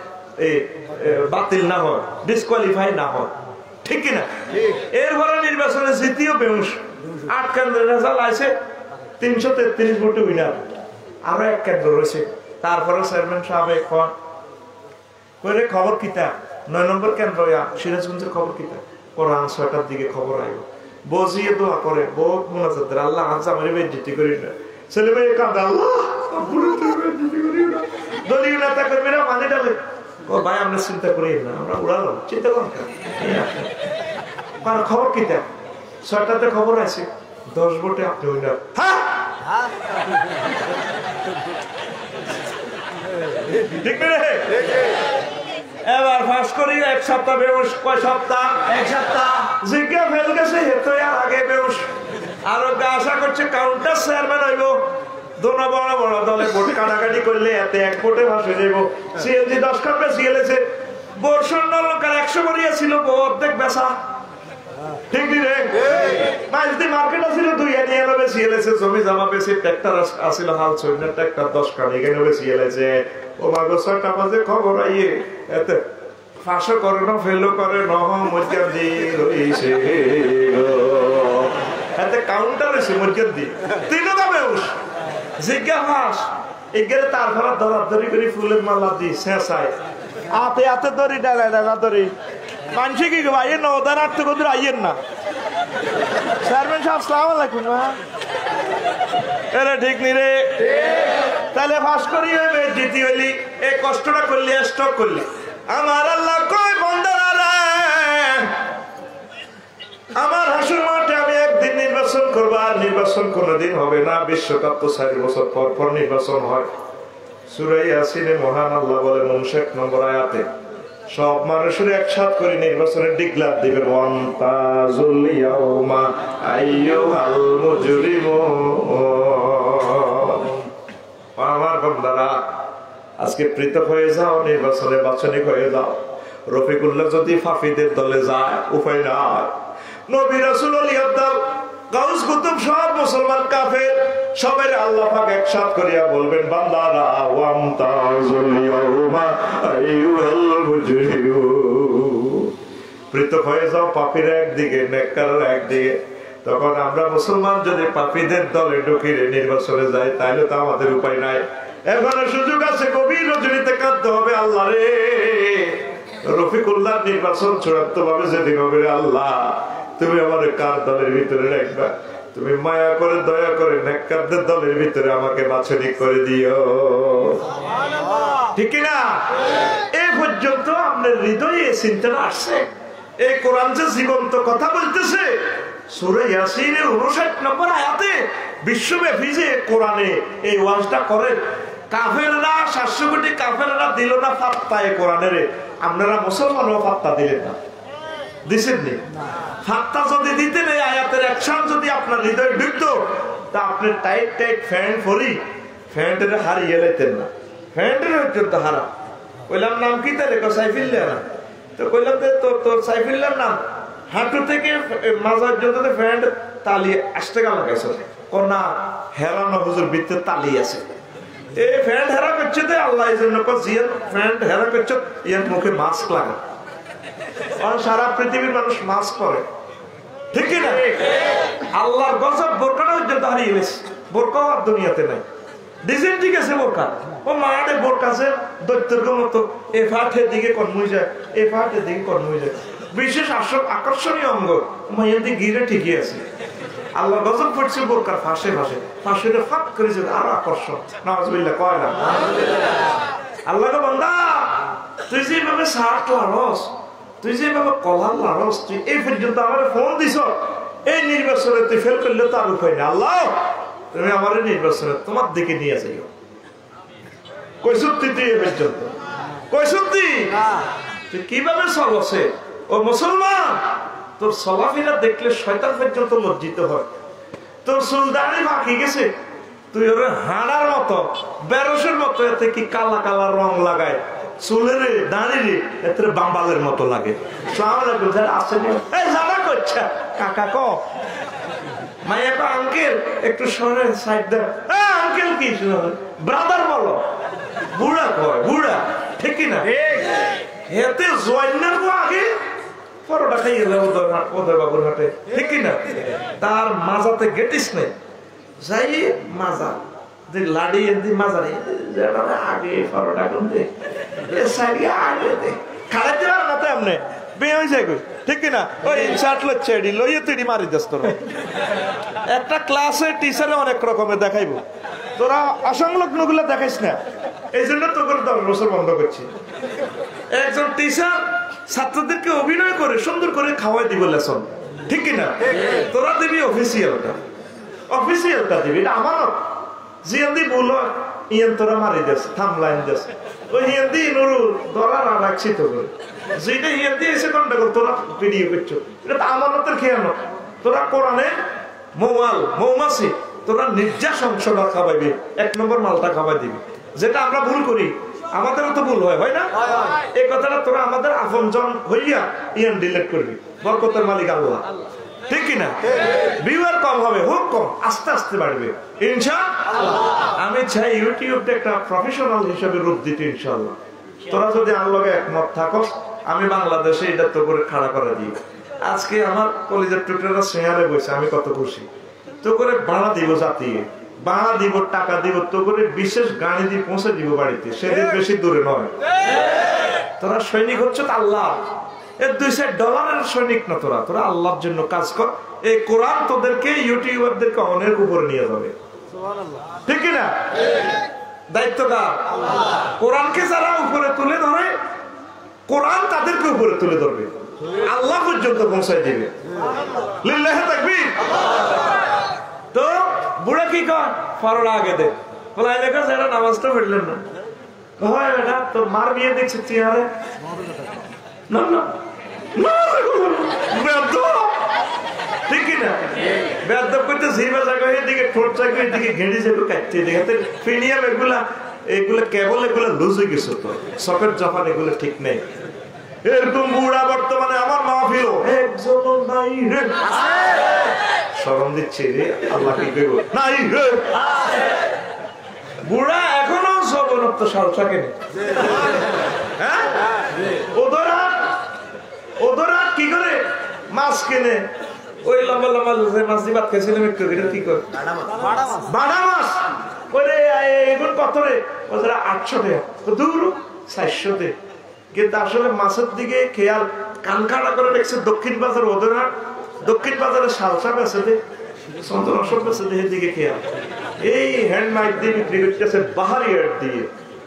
বাতিল না হয় ডিসকোয়ালিফাই না হয় ঠিক কিনা এরপরে নির্বাচনে জিতিও বেউস 8 কেন্দ্রের রেজাল্ট আছে 333 ভোটে উইনার আরো 1 কেন্দ্র রয়েছে তারপরে চেয়ারম্যান সাহেব খবর কিতা 9 নম্বর কেন্দ্র সিরাজগঞ্জের খবর কিতা কোরআন 6টার দিকে খবর আইব বজিয়ে দোয়া করে বহুত মুনাজাত আল্লাহ আজ আমারে বেজ্জতি করি না ছেলে মেয়ে কাঁদে আল্লাহ বেজ্জতি করি না দলীয় নেতা কর্মীরা মানে ডালে ও ভাই আমরা চিন্তা করি না আমরা উড়ালো চিন্তা করেন কার খবর কিতা 6টাতে খবর আছে 10 ভোটে আপনি উইনার হ্যাঁ ঠিক না এবার ফাঁস করি 1 সপ্তাহ বেউস কয় সপ্তাহ 1 সপ্তাহ জিজ্ঞা ফেল গেছে হেতো আর আগে বেউস আর আশা করছে কাউন্টার চেয়ারম্যান হইব। দোনো বড় বড় দলে ভোট কাটাকাটি করলে এতে এক ভোটে ভাসে যাইব। সিএনজি 10 খান বেশি গেলেছে, বর্ষণ লোকাল 100 বড়িয়া ছিল, অর্ধেক বেচা। ঠিক রে? মাঝদি মার্কেট আছিল 2 বেশি গেলেছে, জমি জমা বেশি, ট্রাক্টর আসিল হাল ছইনের ট্রাক্টর 10 খান এখানে বেশি গেলেছে। ও মাগো 6টা বাজে খবর আইয়ে এতে ফাঁসও করে না, ফেলও করে না, মধ্যে রইছে এতে কাউন্টার হয়েছে মধ্যে দিয়ে 3 দামে জিজ্ঞা ফাঁস এগেরে তারপর ধরাধরি করে ফুলের মালা দি শেষায় আতে আতে ধরি ডালা ডালা ধরি মানুষে কি আইয়েন না, ওদের আটতে কোথাও আইয়েন না। চেয়ারম্যান সাহেব আসসালামু আলাইকুম। এরে ঠিক নি রে? তাহলে ফাঁস করি জিতি হইলি, এই কষ্টটা করলি, স্টক করলি। আমার আল্লাহ কয় বান্দারা, আমার হাসুর মাঠে আমি একদিন নির্বাচন করবো, আর নির্বাচন কোনদিন হবে না। বিশ্বকাপ তো 4 বছর পর পর নির্বাচন হয়। সূরা ইয়াসিনে মহান আল্লাহ বলেন 59 নম্বর আয়াতে, সব মানুষের একসাথ করে নির্বাচনের ডিক্লার দিবেন, ওয়ান্তাজুল ইয়াউমা আইয়ুহাল মুজরিমুন। আমার বান্দারা আজকে পৃথক হয়ে যাও, নির্বাচনে বাছনিক হয়ে যাও। রফিকুল্লাহ যদি ফাফিদের দলে যায় উপায় নাই। নবী রাসূল ওলি আব্দাল গাউস কুতুব সব মুসলমান কাফের, সবের আল্লাহ পাক একসাথ করিয়া বলবেন, বান্দারা ওয়ান্তাজুল ইয়াউমা আইয়ুহাল মুজরিমুন। পৃথক হয়ে যাও, পাপীরা একদিকে, নেককাররা একদিকে। তখন আমরা মুসলমান যদি পাপীদের দলে ঢুকিয়ে নির্বাচনে যাই, তাহলে তো আমাদের উপায় নাই। এখনো সুযোগ আছে, গভীর রজনীতে কাঁদতে হবে, আল্লাহ রে রফিকুল্লাহ নির্বাচন চূড়ান্ত ভাবে যেদিন হবে, আল্লাহ তুমি আমার কার দলের ভিতরে রাখবা, তুমি মায়া করে দয়া করে নেককারদের দলের ভিতরে আমাকে বাছনি করে দিও। ঠিক না? এই পর্যন্ত আপনার হৃদয়ে এই চিন্তাটা আসছে? এই কোরআন যে জীবন্ত কথা বলতেছে, সূরা ইয়াসিনের 59 নম্বর আয়াতে বিশ্বব্যাপী যে কোরআনে এই ওয়াজটা করে, কাফেররা 700 কোটি কাফেররা দিল না ফাত্তা এই কোরআনের। আপনারা মুসলমানও ফাত্তা দিলেন না, দিছেন নি? ফাত্তা যদি দিতেন, এই আয়াতের অ্যাকশন যদি আপনার হৃদয়ে ঢুকতো, তা আপনি টাইট টাইট ফ্যান্ট পরি ফ্যান্টের হারিয়ে লেতেন না। ফ্যান্টের পর্যন্ত হারা। কইলাম নাম কি তাহলে? সাইফুল্লাহ না। তো কইলাম তোর সাইফুল্লাহর নাম হাঁটু থেকে মাজার পর্যন্ত ফ্যান্ট তালি 8 টাকা লাগাইছে। না, হেরানো হুজুর বৃত্তে তালি আছে। এই ফ্যান্ট হেরা করছে তো আল্লাহ এই জন্য জিয়ান ফ্যান্ট হেরা করছে, ইয়ার মুখে মাস্ক লাগা। সারা পৃথিবীর মানুষ মাস্ক পরে, ঠিক না? আল্লাহর গজব বোরকাটা পর্যন্ত হারিয়ে গেছে। বোরকা আর দুনিয়াতে নাই। ডিজাইন ঠিক আছে বোরকা, ও মাঠে বোরকা আছে দৈত্যের মতো, এ ফাটের দিকে কর্মই যায়, এ ফাটের দিকে কর্মই যায়। বিশেষ আকর্ষণীয় অঙ্গ মায়ের দিকে গিরে ঠিকই আছে। আল্লাহ গজব পড়ছে বোরকার ফাঁসে ফাঁসে, ফাঁসিটা ফাঁক করে যাবে, আরো আকর্ষণ। নাউজুবিল্লাহ কয় না? আল্লাহ গো বান্দা, তুই যেভাবে শার্ট লারস, তুই যেভাবে কলার লারস, তুই এই পর্যন্ত আমার ফোন দিছ, এই নির্বাচনে তুই ফেল করলে তার উপায় না। আল্লাহ তুমি আমার নির্বাচনে তোমার দিকে নিয়ে যাইও। কই সত্যি তুই এ পর্যন্ত? কই সত্যি? তুই কিভাবে চলছে? ও মুসলমান, তোর চলাফেরা দেখলে শয়তান পর্যন্ত লজ্জিত হয়। তোর চুলদারি বাকি গেছে, তুই ওরে হাড়ার মতো, বেরসের মতো, এতে কি কালা কালা রং লাগায় চুলের দাঁড়িয়ে, এতে বাম্বালের মতো লাগে। কাকা ক মাইয়া কো আঙ্কেল একটু সরে সাইড দেন। আঙ্কেল কি ব্রাদার বলো, বুড়া কয় বুড়া, ঠিক না? এতে জয়নার আগে পরোটা খাইয়ে দেয় ওদের বাবুর হাটে, ঠিক না? তার মাজাতে গেটিস নেই, যাই মাজা লাড়ি এদি মাজারে আগে পরোটা করতে আগে দে খাড়াইতে পার না তো এমনি বিয়ে হয়েছে, ঠিক না? ওই ইনসার্ট লচ্ছে এডি লইয়ে তুই মারি দিস। তোর একটা ক্লাসে টিচারে অনেক রকমের দেখাইবো, তোরা অসংলগ্ন গুলো দেখাইস না। এই জন্য তোকে 10 বছর বন্ধ করছি। একজন টিচার ছাত্রদেরকে অভিনয় করে সুন্দর করে খাওয়াই দিব লেসন, ঠিক না? তোরা দিবি অফিসিয়ালটা, অফিসিয়ালটা দিবি, এটা আমানত। জিয়ান্দি বলো ইয়ান তোরা মারি দেস, থামলাইন দেস, ওই হিয়ান্দি নুরু ধরা না রাখছি তো করে, যেটা হিয়ান্দি এসে কন্ট্যাক্ট তোরা ভিডিও করছো, এটা তো আমানতের খেয়াল। তোরা কোরআনে মৌমাছি তোরা নির্যাস অংশটা খাওয়াইবি, 1 নম্বর মালটা খাওয়াই দিবি। যেটা আমরা ভুল করি, আমাদেরও তো ভুল হয় না? এই কথাটা তোরা আমাদের আপনজন হইয়া ডিলিট করবি। বরকতের মালিক আল্লাহ, ঠিক কিনা? ভিউয়ার কম হবে, হোক কম, আস্তে আস্তে বাড়বে ইনশাআল্লাহ। আমি চাই ইউটিউবটা একটা প্রফেশনাল হিসেবে রূপ দিতে ইনশাআল্লাহ। তোরা যদি আল্লাহকে একমত থাকস, আমি বাংলাদেশে এটা তো করে খাড়া করে দিই। আজকে আমার কলেজের টুকরা শেয়ারে বসে, আমি কত খুশি। তো করে ভাড়া দিব, জাতিয়ে ভাড়া দিব, টাকা দিব, তো করে বিশেষ গাড়ি দিয়ে পৌঁছে দিব বাড়িতে, সেদিন বেশি দূরে নয়। তোরা সৈনিক হচ্ছে তো আল্লাহ, এর $200 সৈনিক না তোরা। তোরা আল্লাহর জন্য কাজ কর। এই কোরআন তোদেরকে ইউটিউবারদেরকে অনেক উপরে নিয়ে যাবে, ঠিক কিনা? দায়িত্বটা কোরআনকে যারা উপরে তুলে ধরে, কোরআন তাদেরকে উপরে তুলে ধরবে, আল্লাহ পর্যন্ত পৌঁছায় দিবে। লিল্লাহি তাকবীর। তো বুড়া কি কর, ফরড়া আগে দে, বলাই দেখো যারা নামাজটা পড়লেন না, হয় বেটা তোর মার বিয়ে দেখছি চেহারে না না ঠিক না? বেয়াদব করতে জিভা জায়গা এদিকে, ঠোঁট জায়গা এদিকে, ঘেড়ি যাবে কাটতে এদিকে, ফিনিয়াম এগুলা কেবল এগুলা লুজ হয়ে গেছে, তো সকেট জাপান এগুলো ঠিক নেই। এরকম বুড়া বর্তমানে আমার মাহফিল একজন নাই রে, শরম দিচ্ছে রে, আল্লাহ কি কইব নাই রে। বুড়া এখনো সবরত্ব সালসা কেনে, হ্যাঁ? ওদরা কি করে মাছ কেনে, ওই লম্বা লম্বা মাছ দিয়ে ভাত খাইছিলাম একটু, এটা কি করে বাড়া মাছ, ওরে এগুলো কত রে, ওরা 800 টাকা, দূর 400 টাকা। কিন্তু আসলে মাছের দিকে খেয়াল কানখাড়া করে দেখছে দক্ষিণ বাজার, ওদরা দক্ষিণ বাজারে সালসা বেছে দে, চন্দন অশোক বেছে দে, দিকে খেয়াল এই হ্যান্ড মাইক দিয়ে বিক্রি করতেছে বাহারি হাট দিয়ে।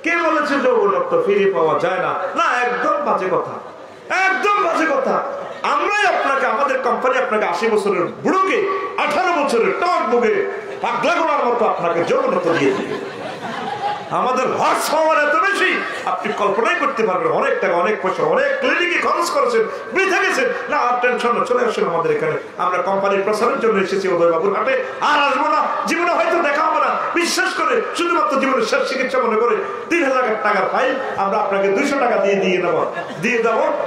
কে বলেছে যৌবনত্ব ফিরে পাওয়া যায় না? না, একদম বাজে কথা, একদম বাজে কথা। আমরাই আপনাকে, আমাদের কোম্পানি আপনাকে 80 বছরের বুড়োকে 18 বছরের টক বুকে পাগলা করার মতো আপনাকে যৌবনত্ব দিয়ে দিবে। আমাদের হর্স পাওয়ার এত বেশি, আপনি কল্পনাই করতে পারবেন। অনেক টাকা, অনেক পয়সা, অনেক ক্লিনিকে খরচ করেছেন, বৃথা গেছেন না। আর টেনশন চলে আসেন আমাদের এখানে, আমরা কোম্পানির প্রচারের জন্য এসেছি উদয়বাবুর হাটে। আর আসবো না, জীবনে হয়তো দেখা হবে না, বিশ্বাস করে শুধুমাত্র জীবনের শেষ চিকিৎসা মনে করে 3000 টাকার ফাইল আমরা আপনাকে 200 টাকা দিয়ে দেবো।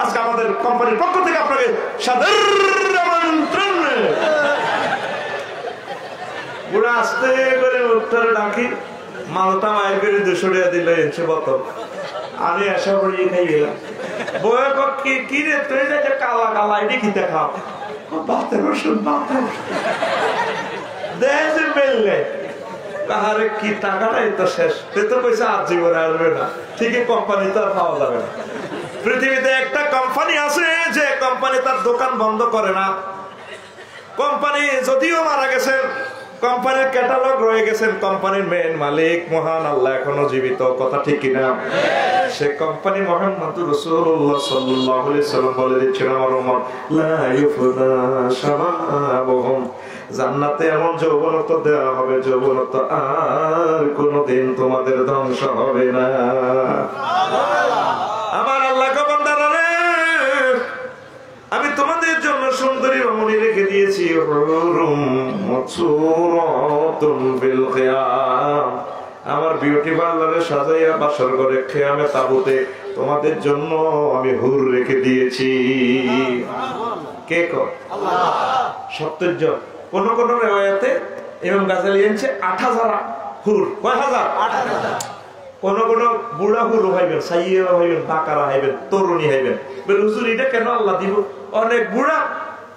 আজকে আমাদের কোম্পানির পক্ষ থেকে আপনাকে সাদর আমন্ত্রণ। বুড়া আস্তে করে উত্তরে ডাকি, মালটা মায়ের করে 200 টাকা দিল, এসে বোতল আমি আশা করি খাই গেলাম। বয়ে কি রে তুই যে কালা কালা এটি খিতে খাও, বাতের ওষুধ, বাতের দেয় বেললে কাহারে কি টাকাটাই তো শেষ, তুই তো পয়সা আর জীবনে আসবে না, ঠিকই কোম্পানি তো আর পাওয়া যাবে না। পৃথিবীতে একটা কোম্পানি আছে যে কোম্পানি তার দোকান বন্ধ করে না। কোম্পানি যদিও মারা গেছেন, কোম্পানির ক্যাটালগ রয়ে গেছেন, কোম্পানির মেন মালিক মহান আল্লাহ এখনো জীবিত, কথা ঠিক কিনা? সে কোম্পানি মুহাম্মদুর রাসূলুল্লাহ সাল্লাল্লাহু আলাইহি সাল্লাম বলে দিচ্ছেন, আমার উম্মত লা ইউফনা শাবাবুহুম, জান্নাতে এমন যৌবনত্ব দেওয়া হবে, যৌবনত্ব আর কোনোদিন তোমাদের ধ্বংস হবে না। আমার আল্লাহ বান্দারা রে, আমি তোমাদের জন্য সুন্দরী রমণী রেখে দিয়েছি, আমার বিউটি পার্লারে সাজাইয়া বাসর ঘরে খেয়ামে তাবুতে তোমাদের জন্য আমি হুর রেখে দিয়েছি। কে কর? সত্যের জন। কোন কোন রেওয়ায়াতে ইমাম গাজালি এনেছে 8000 হুর। কয় হাজার? 8000। কোন কোন বুড়া হুর হইবেন, সাইয়া হইবেন, বাকারা হইবেন, তরুণী হইবেন। হুজুর এটা কেন আল্লাহ দিব? অনেক বুড়া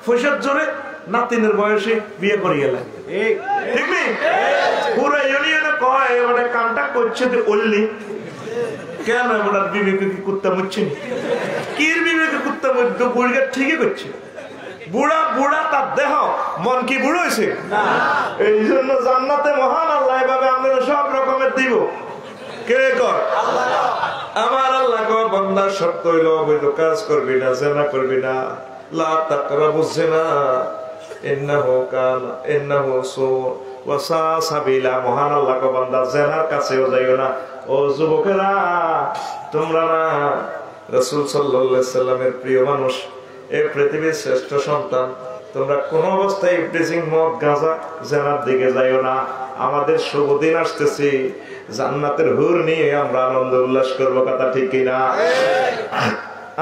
পয়সার জোরে নাতিনের বয়সে বিয়ে করে গেলেন, ঠিক নেই? পুরো ইউনিয়নে কয় ওটা কামটা করছে ওল্লি কেন, ওনার বিবেকে কি কুত্তা মুচ্ছে? কির বিবেকে কুত্তা মুচ্ছে? বুড়িটা ঠিকই করছে। বুড়া বুড়া তার দেহ, মন কি বুড়ো হয়েছে? এই জন্য জান্নাতে মহান আল্লাহ এভাবে আমরা সব রকমের দিব। কে কর? আমার আল্লাহ কো বান্দা শর্ত হইল অবৈধ কাজ করবি না, জেনা করবি না, লা তাকরাবুজ জিনা ইন্নাহু কানা ইন্নাহু সু ওয়া সাবিলা। মহান আল্লাহ কো বান্দা জেনার কাছেও যাইও না। ও যুবকেরা, তোমরা না রাসূল সাল্লাল্লাহু আলাইহি সাল্লামের প্রিয় মানুষ, এই পৃথিবীর শ্রেষ্ঠ সন্তান তোমরা কোন অবস্থায় ইফটিজিং মদ গাঁজা জেনার দিকে যাইও না। আমাদের শুভ দিন আসতেছে, জান্নাতের হুর নিয়ে আমরা আনন্দ উল্লাস করবো, কথা ঠিক কিনা?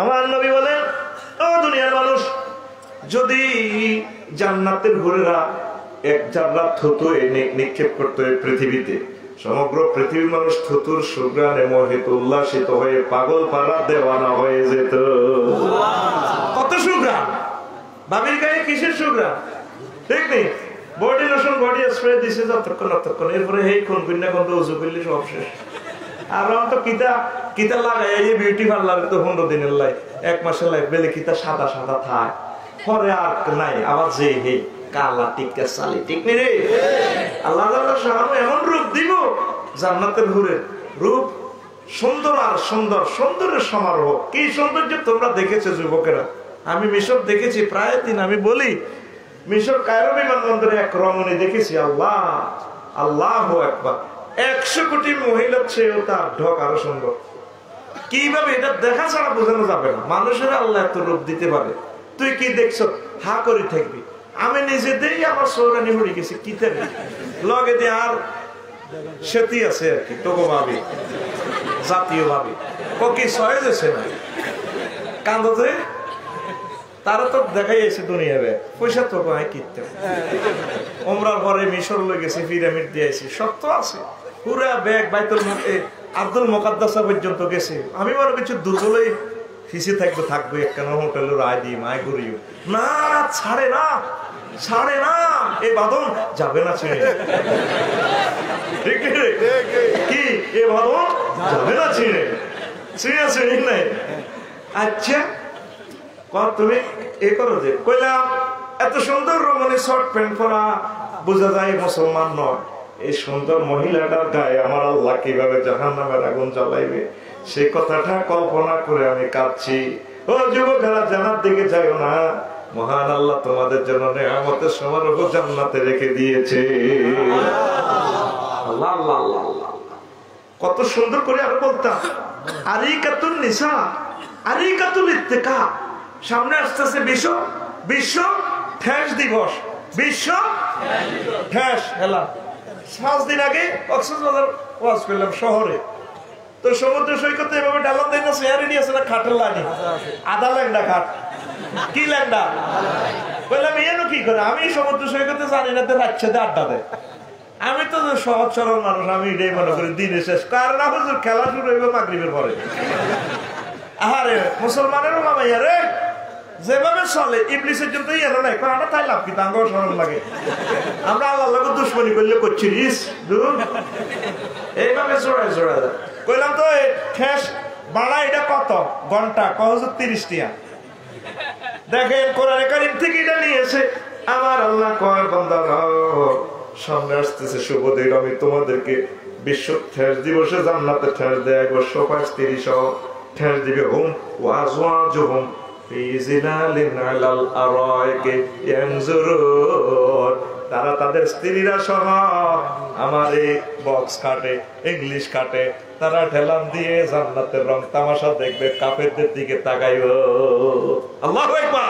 আমার নবী বলেন, ও দুনিয়ার মানুষ, যদি জান্নাতের হুরেরা এক জাররা থুতু নিক্ষেপ করতে পৃথিবীতে, সমগ্র পৃথিবীর মানুষ থুতুর সুগ্রানে মোহিত উল্লাসিত হয়ে পাগল পাড়া দেওয়ানা হয়ে যেত। কত সুগ্রাম! বাবির গায়ে কিসের সুগ্রাম? ঠিক নেই, বডি লোশন বডি স্প্রে দিছে যতক্ষণ, এরপরে এই কোন কিনা কোন উজু করলে সব শেষ। আর তো কিতা লাগাই এই বিউটি পার্লারে তো 15 দিনের লাই, 1 মাসের লাই বেলে কিতা সাদা সাদা থায়, পরে আর নাই, আবার যে হে কালা টিকা সালি, ঠিক নেই রে? আল্লাহ এমন রূপ দিব, জান্নাতের হুরের রূপ সুন্দর আর সুন্দর, সুন্দরের সমারোহ। কি সৌন্দর্য তোমরা দেখেছো যুবকেরা? আমি মিশর দেখেছি প্রায় দিন, আমি বলি মিশর কায়রো বিমানবন্দরে এক রমণী দেখেছি, আল্লাহ আল্লাহু আকবার, 100 কোটি মহিলার চেয়েও তার ঢক আরো সুন্দর। কিভাবে? এটা দেখা ছাড়া বোঝানো যাবে না। মানুষের আল্লাহ এত রূপ দিতে পারে, তুই কি দেখছো? হা করে থাকবি। আমি নিজেতেই আমার সৌরানি হয়ে গেছি, কি থাকবি লগে দিয়ে আর সেতি আছে আর কি, তোকে ভাবি জাতীয় ভাবি কি সয়ে যাচ্ছে না কান্দতে, তারা তো দেখাই আছে দুনিয়াবে পয়সা তো কিনতে। ওমরার পরে মিশর লই গেছে, পিরামিড দিয়েছি, সব তো আছে পুরা ব্যাগ বাইতুল আব্দুল মুকাদ্দাসা পর্যন্ত গেছে। আমি মনে কিছু দুর্বলই ফিসে থাকবো একখানা হোটেলের রায় দিই মায় ঘুরিও না, ছাড়ে না, এই বাঁধন যাবে না ছেড়ে। ঠিক কি? এ বাঁধন যাবে না ছেড়ে নাই। আচ্ছা তুমি এ করো যে কইলাম, এত সুন্দর রমণী শর্ট প্যান্ট পরা, বোঝা যায় মুসলমান নয়। এই সুন্দর মহিলাটার গায়ে আমার আল্লাহ কিভাবে জাহান্নামের আগুন জ্বালাইবে, সেই কথাটা কল্পনা করে আমি কাঁদছি। ও যুবকেরা, জান্নাত দিকে যাইও না, মহান আল্লাহ তোমাদের জন্য নেয়ামতের সমারোহ জান্নাতে রেখে দিয়েছে। আল্লাহ আল্লাহ আল্লাহ আল্লাহ, কত সুন্দর করে আরো বলতাম, আরিকাতুন নিসা, আরিকাতুল ইত্তেকা। সামনে আসতেছে বিশ্ব ঠেস দিবস, বিশ্ব ঠেস হেলা। 5 দিন আগে কক্সবাজার ওয়াজ করলাম শহরে, তো সমুদ্র সৈকতে এভাবে ডালান দেয় না, চেয়ারে নিয়েছে না খাটের লাইনে, আধা ল্যাংডা খাট। কি ল্যাংডা? বললাম এনো কি করে? আমি সমুদ্র সৈকতে জানি না, রাজ্যে আড্ডা দেয়। আমি তো সহজ সরল মানুষ, আমি এটাই মনে করি দিনে শেষ, কারণ আমাদের খেলা শুরু হইবে মাগরিবের পরে। আরে মুসলমানেরও মামাইয়া রে, যেভাবে চলে ইবলিসের জন্য এলো নাই, আমরা তাই লাভ কি তাঙ্গ সরল লাগে। আমরা আল্লাহ দুশ্মনী করলে করছি এইভাবে জোড়ায় কইলাম তো ঠেস বাড়া, এটা কত ঘন্টা? 30 টিয়া। দেখেন কোরআনে কারীম থেকে এটা নিয়েছে। আমার আল্লাহ কয়, বান্দা সামনে আসতেছে শুভ দিন, আমি তোমাদেরকে বিশ্ব ঠেস দিবসে জান্নাতে ঠেস দেয় 135 ঠেস দিবে। হুম ওয়াজওয়াজুহুম ফি জিলালিন আলাল আরাইকি ইয়ানজুরুন, তারা তাদের স্ত্রীরা সহ আমার এই বক্স কাটে, ইংলিশ কাটে, তারা ঠেলান দিয়ে জান্নাতের রং তামাশা দেখবে, কাফেরদের দিকে তাকাইও। আল্লাহু আকবার।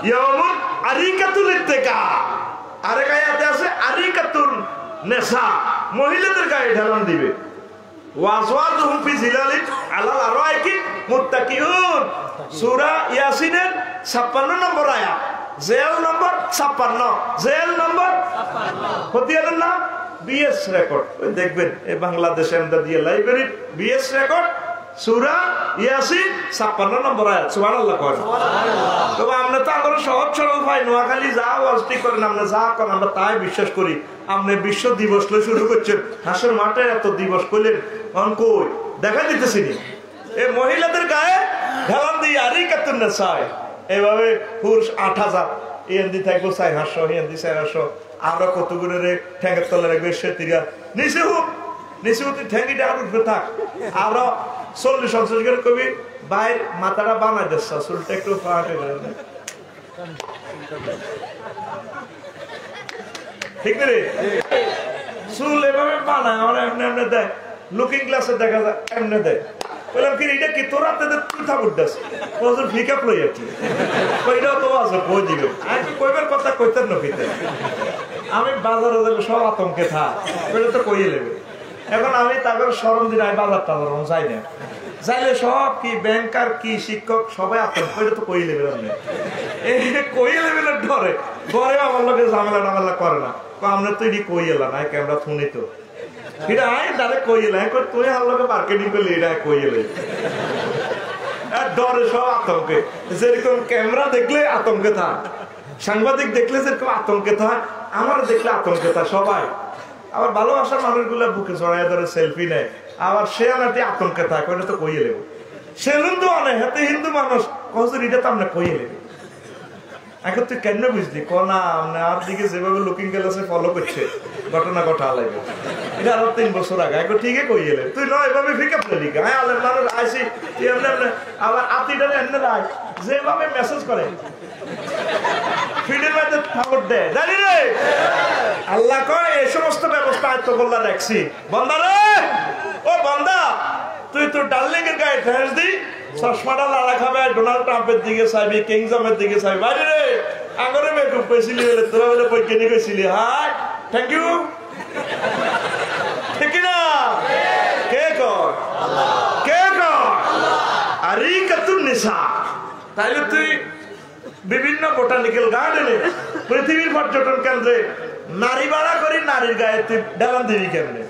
ইয়াউমুন আরিকাতুল ইত্তিকা, আরেক আয়াতে আছে আরিকাতুন নিসা, মহিলাদের গায়ে ঢেলান দিবে। ওয়াজওয়াজুহুম ফি জিলালিন আলাল আরাইকি মুত্তাকিউন, সূরা ইয়াসিনের 56 নম্বর আয়াত, জেল নম্বর 56, জেল নম্বর 56। হতিয়ারের নাম বিএস রেকর্ড, ওই দেখবেন এই Bangladesh Emdadia library BS record, সূরা ইয়াসিন 56 নম্বর আয়াত। সুবহানাল্লাহ করেন। তবে আমরা তো আমরা সহজ সরল ভাই, নোয়াখালী যা ওয়াজটি করেন, আমরা যা করেন আমরা তাই বিশ্বাস করি। আপনি বিশ্ব দিবস শুরু করছেন, হাসর মাঠে এত দিবস করলেন, কই দেখা দিতেছি নি? এই মহিলাদের গায়ে ঢেলান দিয়ে আরিকাতুন নিসা, এইভাবে পুরুষ 8000, ইয়েন্দি থাকবো 400, ইয়েন্দি 400, আমরা কতগুলো রে ঠ্যাঙ্গের তলে রাখবে সেতিরা, নিচে হোক ঠ্যাঙ্গিটা আর উঠবে থাক। আরো 40-50 করে কবি বাইর মাথাটা বানাই দিচ্ছে, চুলটা একটু ফাঁকে করে, ঠিক রে? চুল এভাবে বানায়, আমরা এমনি দেয়, লুকিং গ্লাসে দেখা যায় এমনি দেয়, বললাম কি এটা কি তোর হাতে তুই থাকুর দাস হুজুর পিকআপ লই আর কি কইটাও তো আছে কই দিল আমি কইবার কথা কইতেন না পিতে আমি বাজারে গেলে সব আতঙ্কে থাক কইলে তো কইয়ে নেবে এখন আমি তাদের শরম দিন আমি বাজার টাজার যাই না যাইলে সব কি ব্যাংকার কি শিক্ষক সবাই আতঙ্ক কইলে তো কইয়ে নেবে আপনি এই কইয়ে নেবে না ডরে ঘরে আমার লোকে ঝামেলা টামেলা করে না আমরা তো এটি কই এলাম না ক্যামেরা শুনি তো এটা আয় ডাইরেক্ট কই এলাম তুই আমার লোকে মার্কেটিং করলি এটা কই এলে ডরে সব আতঙ্কে যেরকম ক্যামেরা দেখলে আতঙ্কে থাক সাংবাদিক দেখলে যেরকম আতঙ্কে থাক আমার দেখলে আতঙ্কে থাক সবাই আবার ভালোবাসার মানুষগুলা বুকে জড়াই ধরে সেলফি নেয় আবার সে আনাটি আতঙ্কে থাক ওটা তো কইয়ে নেব সে হিন্দু আনে হাতে হিন্দু মানুষ কখন এটা তো আমরা কইয়ে নেবে এখন তুই কেন বুঝলি কোনা আর দিকে যেভাবে লুকিং গ্লাসে ফলো করছে ঘটনা ঘটা লাগবে এটা আরো 3 বছর আগে এখন ঠিকই কই এলে তুই নয় এভাবে ফিকা প্লেলি গায়ে আলের মানুষ আইসি আবার আতিটারে এনে রাখ যেভাবে মেসেজ করে ফিডের মধ্যে থাপড় দেয় জানি রে আল্লাহ কয় এই সমস্ত ব্যবস্থা আয়ত্ত করলা রাখছি বন্দা রে ও বন্দা তুই তোর ডার্লিং এর গায়ে ঠেস দি চশমাটা লালা খাবে ডোনাল্ড ট্রাম্পের দিকে চাইবি কিংজমের দিকে চাইবি বাইরে রে আগরে মেকআপ কইছিলি বলে তোরা বলে বৈজ্ঞানিক কইছিলি হাই থ্যাংক ইউ ঠিক না কে কর কে কর আরে কাতুন নিসা তাইলে তুই বিভিন্ন বোটানিক্যাল গার্ডেনে পৃথিবীর পর্যটন কেন্দ্রে নারী বাড়া করি নারীর গায়ে তুই ডালান দিবি কেমনে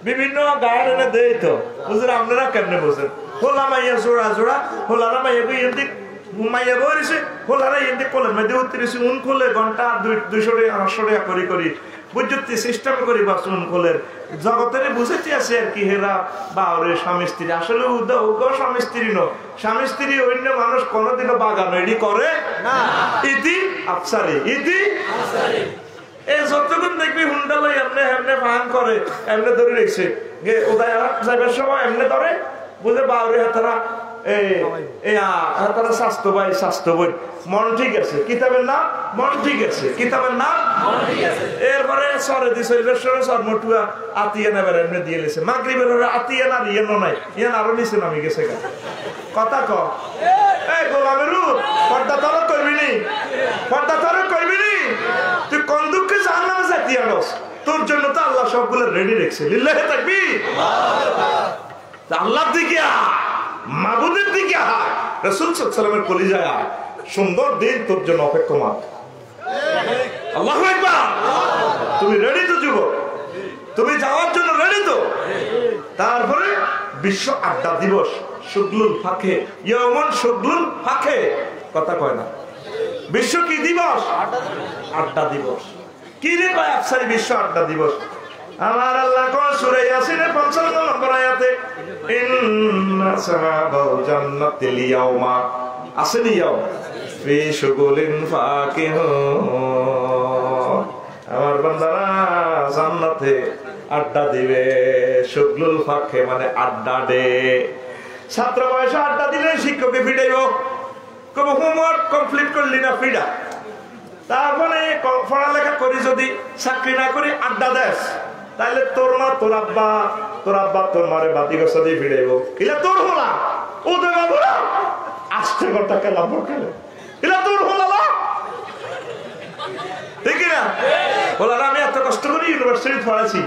বিভিন্ন গার্ডেনে দেই তো বুঝলেন আপনারা কেমনে বোঝেন হোলা মাইয়া জোড়া জোড়া হোলারা মাইয়া বই এমনি মাইয়া বইছে হোলারা এমনি কোলের মধ্যে উত্তরিছে উন খোলে ঘন্টা 200 টাকা 800 টাকা করি করি বুঝতে সিস্টেম করি বাস উন খোলের জগতের বুঝেছি আছে আর কি হেরা বাউরে স্বামী স্ত্রী আসলে স্বামী স্ত্রী নো স্বামী স্ত্রী অন্য মানুষ কোনোদিনও বাগান এডি করে না ইতি আফসারি ইতি আফসারি এই যতক্ষণ দেখবি হুন্ডা লই এমনি এমনি ফান করে এমনি ধরে রেখেছে ওদায় যাইবার সময় এমনি ধরে বুঝে বাউরে হাতারা হাতারা স্বাস্থ্য ভাই স্বাস্থ্য বই মন ঠিক আছে কিতাবের নাম মন ঠিক আছে কিতাবের নাম এরপরে সরে দিছে সর মটুয়া আতিয়া নেবার এমনি দিয়ে লেছে মাগরিবের আতিয়া না ইয়েনো নাই ইয়ান আরো নিচে নামি গেছে কথা ক এই গোলামেরু পর্দা তরক করবি নি পর্দা তরক করবি নি তুই কোন দুঃখে জাহান্নামে যাইতি আনস তোর জন্য তো আল্লাহ সবগুলো রেডি রেখেছে লিল্লাহি তাকবীর আল্লাহর দিকে মাবুদের দিকে আয় রাসূল সাল্লাল্লাহু আলাইহি ওয়াসাল্লামের কলিজায় আয় সুন্দর দিন তোর জন্য অপেক্ষমান আল্লাহু আকবার তুমি রেডি তো যুবক তুমি যাওয়ার জন্য রেডি তো তারপরে বিশ্ব আড্ডা দিবস শুগলুল ফাঁকে ইয়াউমুন শুগলুল ফাঁকে কথা কয় না বিশ্ব কি দিবস আড্ডা দিবস কি রে কয় আফসারি বিশ্ব আড্ডা দিবস আমার আল্লাহ কোন সূরা ইয়াসিনের 55 নম্বর আয়াতে ইন্না সাহাবাল জান্নাতিল ইয়াউমা আসেনি ইয়াও ফি শুগুলিন ফাকিহুন আমার বান্দারা জান্নাতে আড্ডা দিবে শুগলুল ফাঁকে মানে আড্ডা দে ছাত্র বয়সে আড্ডা দিলে শিক্ষককে ফিডাইব কব হোমওয়ার্ক কমপ্লিট করলি না ফিডা তারপরে পড়ালেখা করি যদি চাকরি না করি আড্ডা দেশ তাইলে তোর মা তোর আব্বা তোর মারে বাতি গছা দিয়ে ফিরাইব ইলা তোর হলা ও তো বাবু না আস্তে কথা কেলা বকেলে ইলা তোর হলা না ঠিক না হলা আমি এত কষ্ট করি ইউনিভার্সিটি পড়াছি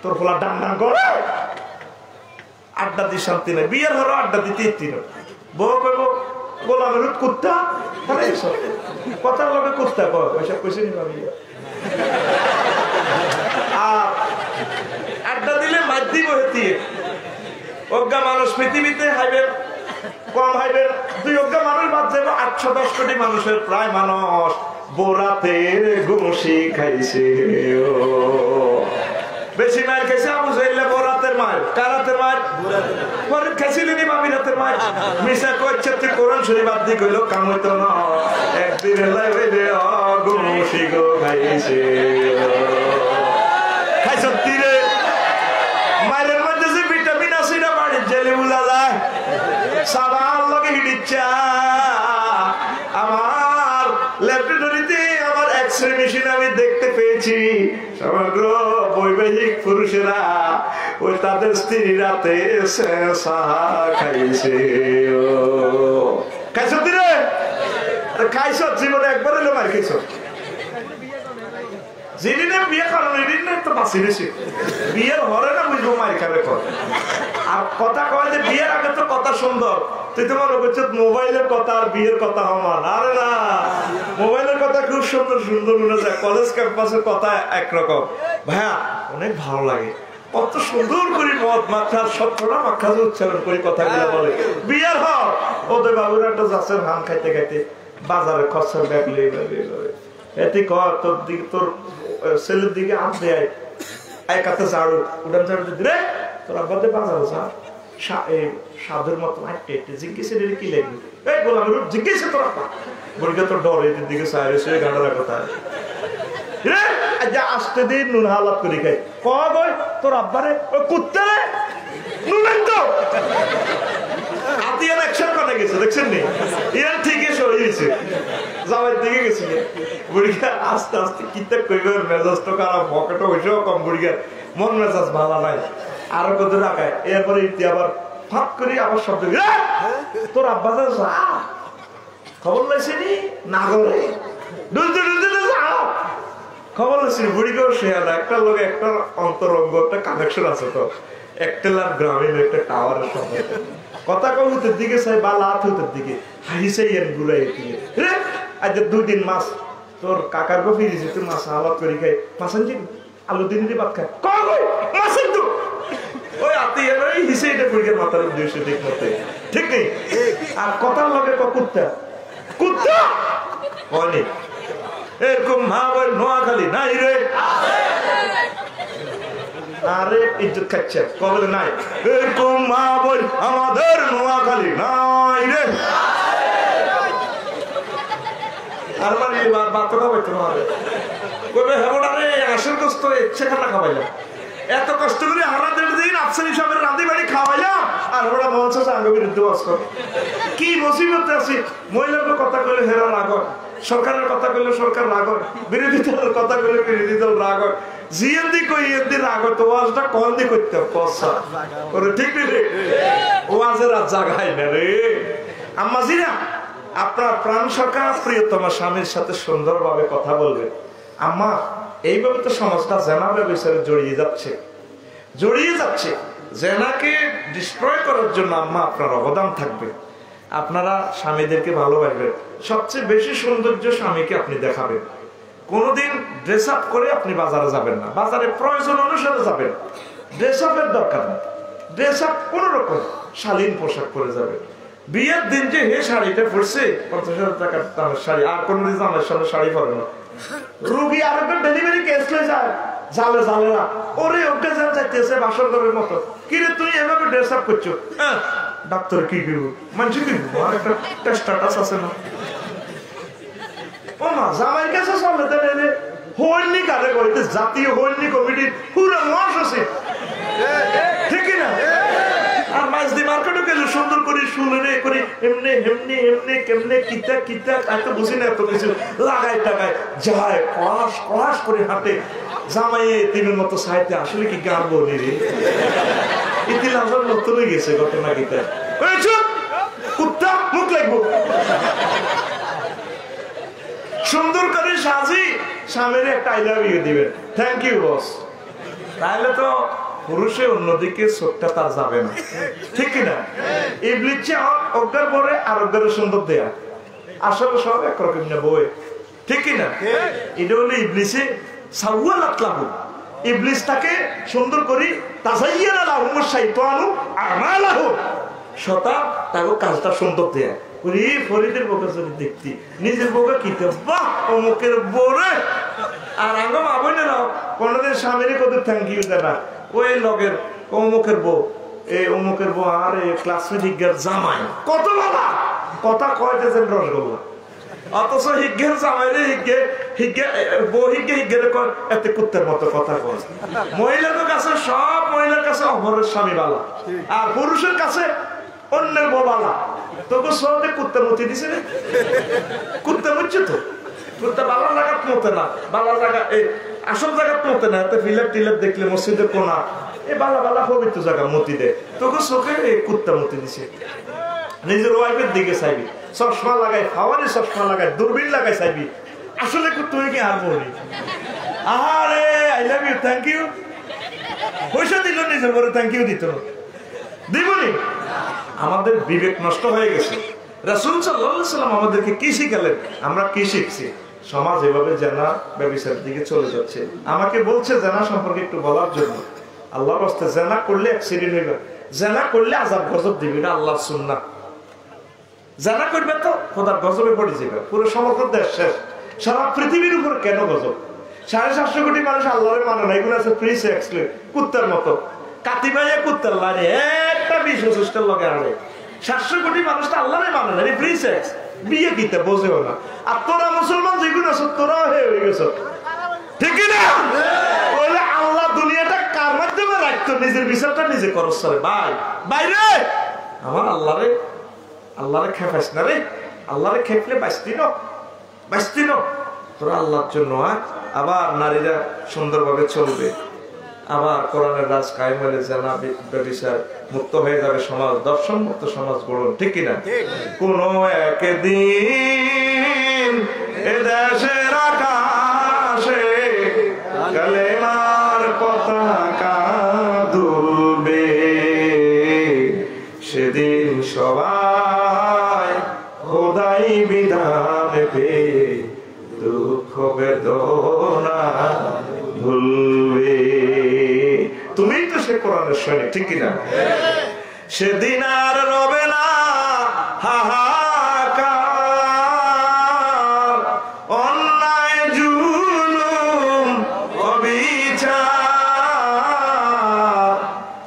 তোর হলা ডান ডান করে আড্ডা দিয়ে শান্তি নেই বিয়ের হলো আড্ডা দিতে ইত্তিন বউ কইব গোলামের কুত্তা কথার লগে কুত্তা কয় পয়সা কইছে নি ভাবি আড্ডা দিলে মাধ্যম হইতে অজ্ঞা মানুষ পৃথিবীতে হাইবেন কম হাইবেন দুই অজ্ঞা মানুষ বাদ যাবে 810 কোটি মানুষের প্রায় মানুষ বোরাতের গুমশি খাইছে বেশি মায়ের খাইছে আবু জাহেল বোরাতের মায়ের কারাতের মায়ের পরে খাইছিলেনি মামিরাতের মায়ের মিশা কইছে তুই কোরআন শরীফ বাদ দি কইলো কাম হইতো না একদিন এলাই হইলে গুমশি গো খাইছে খাইছো তীরে মায়ের মধ্যে যে ভিটামিন আছে না বাড়ির জেলে বুঝা যায় সাবান লগে হিডিচ্ছা আমার ল্যাবরেটরিতে আমার এক্সরে মেশিন আমি দেখতে পেয়েছি সমগ্র বৈবাহিক পুরুষেরা ওই তাদের স্ত্রী রাতে খাইছে খাইছ দিলে খাইছ জীবনে একবার এলো মার খাইছ যেদিনে বিয়ে করেন এদিন তো বাঁচি বেশি বিয়ের হরে না বুঝবো মায়ের খাবে আর কথা কয় যে বিয়ের আগে তো কথা সুন্দর তুই তো মনে করছো মোবাইলের কথা আর বিয়ের কথা সমান আরে না মোবাইলের কথা খুব সুন্দর সুন্দর মনে যায় কলেজ ক্যাম্পাসের কথা একরকম ভাইয়া অনেক ভালো লাগে কত সুন্দর করে মদ মাখা সবটা মাখা উচ্চারণ করে কথাগুলো বলে বিয়ের হর ওদের বাবুর একটা যাচ্ছেন ধান খাইতে খাইতে বাজারে খরচার ব্যাগ এতে কর তোর দিকে তোর ছেলের দিকে হাত দেয় এক হাতে ঝাড়ু উঠান ঝাড়ু রে তোর আব্বাতে বাজারে যা সাধুর মতো জিজ্ঞেস কি লাগবে এই বললাম জিজ্ঞেস তোর আব্বা বলকে তোর ডর এদের দিকে সাইরে সে গাঁটার কথা রে আসতে দিন নুন হালাত করে খাই কয় তোর আব্বারে ওই কুত্তে রে নুন তো আতিয়ান অ্যাকশন করে গেছে দেখছেন নি ইয়ান ঠিকই সরিয়েছে যাওয়ার দিকে গেছে বুড়িকা আস্তে আস্তে কিতে কইবে মেজাজ তো খারাপ পকেটও হইছেও কম বুড়িকার মন মেজাজ ভালো নাই আরো কত রাখায় এরপরে ইতি আবার ফাঁক করে আবার শব্দ তোর আব্বা যা খবর লাইছে নি না করে ডুলতে ডুলতে যাও খবর লাইছে বুড়িকেও শেয়ার একটা লোক একটা অন্তরঙ্গ একটা কানেকশন আছে তো একটেলার গ্রামীণ একটা টাওয়ারের সঙ্গে কথা কবুতের দিকে চাই বা লাত হইতের দিকে হাইছে ঘুরাই দিকে রে আজ 2 দিন মাস তোর কাকার গো ফিরেছি তুই মাছ আলাপ করে খাই মাছ আনছি আলু দিন দিয়ে ভাত খায় কই মাছ তো ওই আত্মীয় ওই হিসে এটা পরিকার মাথার উদ্দেশ্য ঠিক মতে ঠিক নেই আর কথার লগে কুত্তা কুত্তা বলে এরকম মা বল নোয়াখালী নাই রে আরে ইজ্জত খাচ্ছে কবলে নাই এরকম মা বল আমাদের নোয়াখালী নাই রে আর মানে বাত খাবাইতো না কবে হেবটা রে আসল কষ্ট ইচ্ছে খানা খাবাইলাম এত কষ্ট করে হারাদের দিন আফসার হিসাবের রাঁধি বাড়ি খাওয়াইলাম আর ওরা বলছে সাঙ্গ বিরুদ্ধে বাস কর কি মুসিবতে আছি মহিলাদের কথা কইলে হেরা রাগ হয় সরকারের কথা কইলে সরকার রাগ হয় বিরোধী দলের কথা কইলে বিরোধী দল রাগ হয় জিএনডি কই এদি রাগ হয় তো ওয়াজটা কোন দি করতে পয়সা করে ঠিক রে ওয়াজের আর জায়গায় না রে আম্মা জিরা আপনার প্রাণ সরকার প্রিয়তমা স্বামীর সাথে সুন্দরভাবে কথা বলবে আম্মা এইভাবে তো সমাজটা জেনার বিষয়ে জড়িয়ে যাচ্ছে জেনাকে ডিস্ট্রয় করার জন্য আম্মা আপনার অবদান থাকবে আপনারা স্বামীদেরকে ভালোবাসবেন সবচেয়ে বেশি সৌন্দর্য স্বামীকে আপনি দেখাবেন কোনোদিন ড্রেস আপ করে আপনি বাজারে যাবেন না বাজারে প্রয়োজন অনুসারে যাবেন ড্রেস আপের দরকার নেই ড্রেস আপ কোন রকম শালীন পোশাক পরে যাবে বিয়ের দিন যে হে শাড়িটা পরছে 50,000 টাকার দামের শাড়ি আর কোনদিন দামের সামনে শাড়ি পরে না রুগী আর একটা ডেলিভারি কেস লয়ে যায় জালে জালেরা ওরে ওকে যা যাইতেছে বাসর ঘরের মতো কি রে তুই এভাবে ড্রেস আপ করছো ডাক্তার কি করব মানুষ কি আর একটা স্ট্যাটাস আছে না ও মা জামাই কাছে চলে দেলে হইনি কারে কইতে জাতীয় হইনি কমিটি পুরো মাস আছে ঠিক না আর মাছ দি মার্কেটে গেলে সুন্দর করে শুনে করে এমনি এমনি এমনি কেমনে কিতা কিতা এত বুঝি না এত কিছু লাগায় টাকায় যায় কলাস কলাস করে হাঁটে জামাইয়ে তিনের মতো সাইতে আসলে কি গান বলি রে ইতিল আমার নতুন হয়ে গেছে ঘটনা কিতা কুত্তা মুখ লাগবো সুন্দর করে সাজি স্বামীর একটা আই লাভ ইউ দিবেন থ্যাংক ইউ বস তাহলে তো পুরুষে অন্যদিকে চোখটা তার যাবে না ঠিক কিনা ইবলিসে অজ্ঞার পরে আর অজ্ঞার সুন্দর দেয়া আসলে সব একরকম না বই ঠিক কিনা এটা হলো ইবলিসে সাওয়ালাত লাহু ইবলিসটাকে সুন্দর করি তাজাইয়ানা লাহুম শাইতানু আমালাহু শতা তাকে কাজটা সুন্দর দেয়া ওরে ফরিদের বউকে যদি দেখতি নিজের বউকে কিতে বাহ অমুকের বউরে আর আঙ্গম আবনে না কোনদিন স্বামীর কত থ্যাংক ইউ দেনা ওই লগের অমুকের বউ এই অমুকের বউ আর এই ক্লাসমেট হিগের জামাই কত বাবা কথা কয়তেছেন রসগোল্লা অথচ হিগের জামাই রে হিগে বউ হিগের এত কুত্তের মতো কথা কয় মহিলাদের কাছে সব মহিলার কাছে অপরের স্বামী বালা আর পুরুষের কাছে অন্যের বউ বালা তোকে সহজে কুত্তে মতি দিছে রে কুত্তে মুচ্ছে তো কুত্তে বালার জায়গা মতে না বালার জায়গা এই আসল জায়গা মতে না এত ফিলেপ টিলেপ দেখলে মসজিদের কোনা এই বালা বালা পবিত্র জায়গা মতি দেয়, তোকে চোখে এই কুত্তা মতি দিছে। নিজের ওয়াইফের দিকে চাইবি, চশমা লাগাই, ফাওয়ারি চশমা লাগাই, দূরবীন লাগাই চাইবি, আসলে তুই কি আর মরি? আরে I love you, thank you, পয়সা দিল নিজের পরে থ্যাংক ইউ দিত না, দিবনি? আমাদের বিবেক নষ্ট হয়ে গেছে। রাসূল সাল্লাল্লাহু আলাইহি ওয়াসাল্লাম আমাদেরকে কি শিখালেন, আমরা কি শিখছি? সমাজ এভাবে জানা ব্যভিচারের দিকে চলে যাচ্ছে। আমাকে বলছে জানা সম্পর্কে একটু বলার জন্য। আল্লাহর রাস্তে জানা করলে অ্যাক্সিডেন্ট হইবে, জানা করলে আযাব গজব দিবে, এটা আল্লাহর সুন্নাহ। জানা করবে তো খোদার গজবে পড়ে যাবে, পুরো সমগ্র দেশ শেষ। সারা পৃথিবীর উপর কেন গজব? 750 কোটি মানুষ আল্লাহরে মানে না, এগুলো আছে ফ্রি সেক্স, কুত্তার মতো কাতি ভাইয়া কুত্তার লাগে একটা 20-25টার লগে আড়ে। 700 কোটি মানুষ তো আল্লাহরে মানে না, ফ্রি সেক্স, বিয়ে কিতে বোঝেও না। আর তোরা মুসলমান যেগুলো আছো তোরাও হয়ে গেছ, ঠিক না? বলে আল্লাহ দুনিয়াটা কার মাধ্যমে রাখতো, নিজের বিচারটা নিজে করস ভাই। বাইরে আমার আল্লাহরে খেপাইস না রে, আল্লাহরে খেপলে বাঁচতি না তোরা আল্লাহর জন্য। আবার নারীরা সুন্দরভাবে চলবে, আবার কোরআনের রাজ কায়েম হলে জানা ব্যভিচার মুক্ত হয়ে যাবে সমাজ, দর্শন মুক্ত সমাজ গড়ন, ঠিক কিনা? কোন একদিন এ দেশের আকাশে কালেমার পতাকা দুলবে, সেদিন সবাই খোদাই বিধান পেয়ে দুঃখ বেদনা ভুলবে। তুমি তো সে কোরআনের সৈনিক, ঠিক কিনা? সেদিন আর রবে না হাহাকার, অন্যায় জুলুম অবিচার,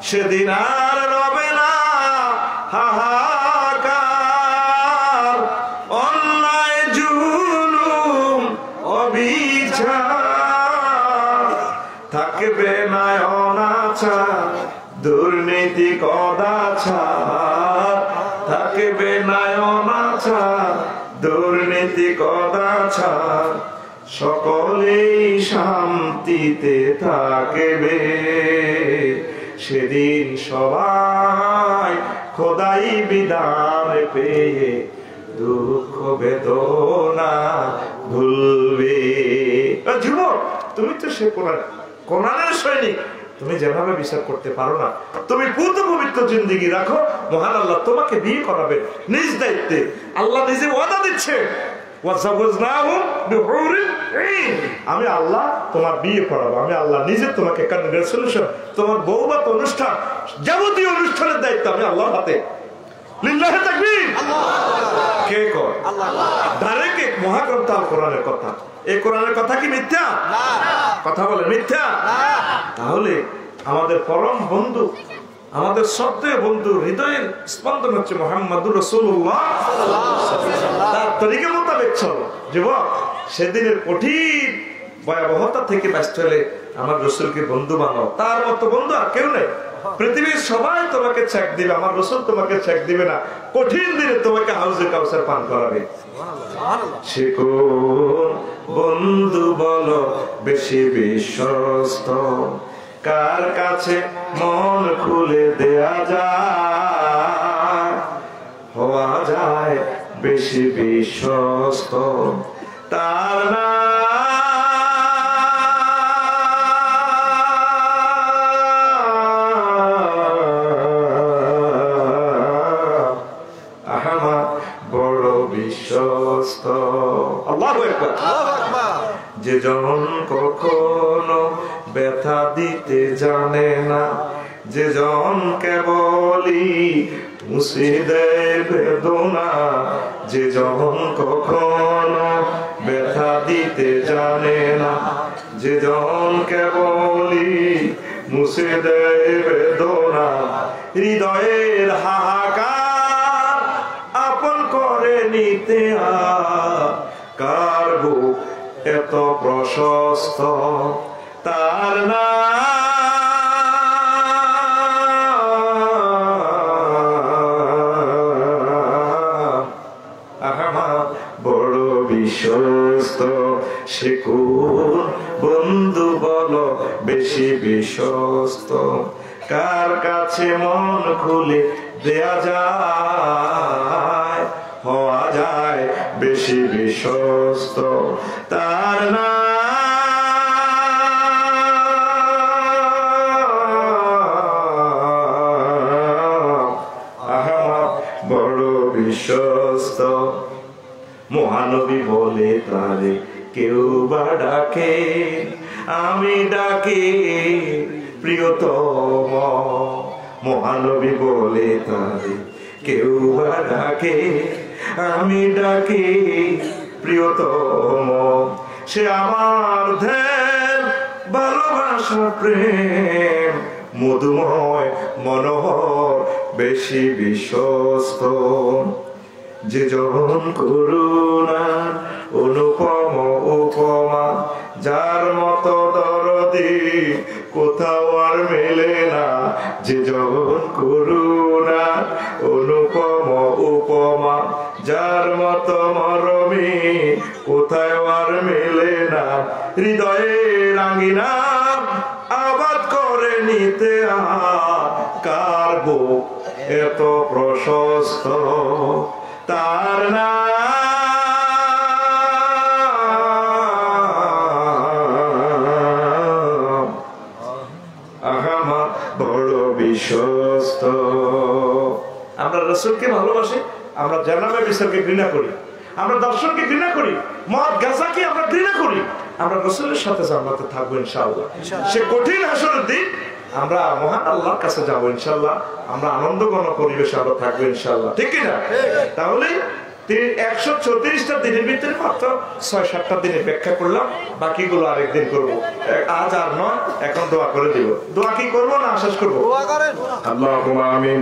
সেদিন আর রবে না হাহাকার, অন্যায় জুলুম অবিচার, থাকবে না অনাচার দুর্নীতি কদাচার, থাকবে না অনাচার দুর্নীতি কদাচার, সকলেই শান্তিতে থাকবে, সেদিন সবাই খোদাই বিধান পেয়ে দুঃখ বেদনা ভুলবে। যুবক, তুমি তো সে কোরআনের সৈনিক, তুমি যেভাবে বিচার করতে পারো না, তুমি পুত পবিত্র জিন্দেগি রাখো, মহান আল্লাহ তোমাকে বিয়ে করাবে নিজ দায়িত্বে। আল্লাহ নিজে ওয়াদা দিচ্ছে, আমি আল্লাহ তোমার বিয়ে করাবো, আমি আল্লাহ নিজে তোমাকে কনগ্রেচুলেশন, তোমার বৌভাত অনুষ্ঠান, যাবতীয় অনুষ্ঠানের দায়িত্ব আমি আল্লাহর হাতে। লিল্লাহি তাকবীর। কে কর? ডাইরেক্ট মহাগ্রন্থ আল কোরআনের কথা। এই কোরআনের কথা কি মিথ্যা? কথা বলে মিথ্যা? তাহলে আমাদের পরম বন্ধু, আমাদের শ্রদ্ধেয় বন্ধু, হৃদয়ের স্পন্দন হচ্ছে মুহাম্মদুর রাসূলুল্লাহ, তার তরিকা মোতাবেক চলো। যুবক, সেদিনের কঠিন ভয়াবহতা থেকে বাঁচতে হলে আমার রাসূলকে বন্ধু বানাও। তার মতো বন্ধু আর কেউ নেই। পৃথিবীর সবাই তোমাকে চেক দিবে, আমার রাসূল তোমাকে চেক দিবে না। কঠিন দিনে তোমাকে হাউজে কাউসার পান করাবে। সে কোন বন্ধু বলো বেশি বিশ্বস্ত, কার কাছে মন খুলে দেয়া যায়, হওয়া যায় বেশি বিশ্বস্ত তার না যে জন কখনো ব্যথা দিতে জানে না, যে জন কেবলই মুছে দেয় বেদনা, যে জন কখনো ব্যথা দিতে জানে না, যে জন কেবলই মুছে দেয় বেদনা, হৃদয়ের হাহাকার আপন করে নিতে কার বুক এত প্রশস্ত, তার না বড় বিশ্বস্ত। সে কোন বন্ধু বলো বেশি বিশ্বস্ত, কার কাছে মন খুলে দেয়া যায়, হওয়া যায় বেশি বিশ্বস্ত তার নাম। বড় বিশ্বস্ত মহানবী বলে তারে কেউ বা ডাকে, আমি ডাকি প্রিয়তম। মহানবী বলে তারে কেউ বা ডাকে, আমি ডাকি প্রিয়তম। সে আমার ধ্যান ভালোবাসা প্রেম মধুময় মনোহর বেশি বিশ্বস্ত। যে জন করুণার অনুপম উপমা, যার মতো দরদি কোথাও আর মেলে না। যে জন করুণার অনুপম উপমা, যার মতো মরমী কোথাও আর মেলে না। হৃদয়ে রাঙিনা আবাদ করে নিতে কার বুক এত প্রশস্ত তার নাম। আহমদ বড় বিশ্বস্ত। আমরা রাসূলকে ভালোবাসি, আমরা জানাবে বিচারকে ঘৃণা করি, আমরা দর্শনকে ঘৃণা করি, মদ গাঁজাকে আমরা ঘৃণা করি। আমরা রাসূলের সাথে জান্নাতে থাকবো ইনশাআল্লাহ। সে কঠিন হাসরের দিন আমরা মহান আল্লাহর কাছে যাবো ইনশাআল্লাহ। আমরা আনন্দঘন পরিবেশে আমরা থাকবো ইনশাআল্লাহ, ঠিক কিনা? তাহলে 134টা দিনের ভিতরে মাত্র 6-7টা দিনে ব্যাখ্যা করলাম, বাকিগুলো আরেকদিন করবো। আজ আর নয়, এখন দোয়া করে দিব। দোয়া কি করবো না শেষ করবো? আল্লাহুম্মা আমিন।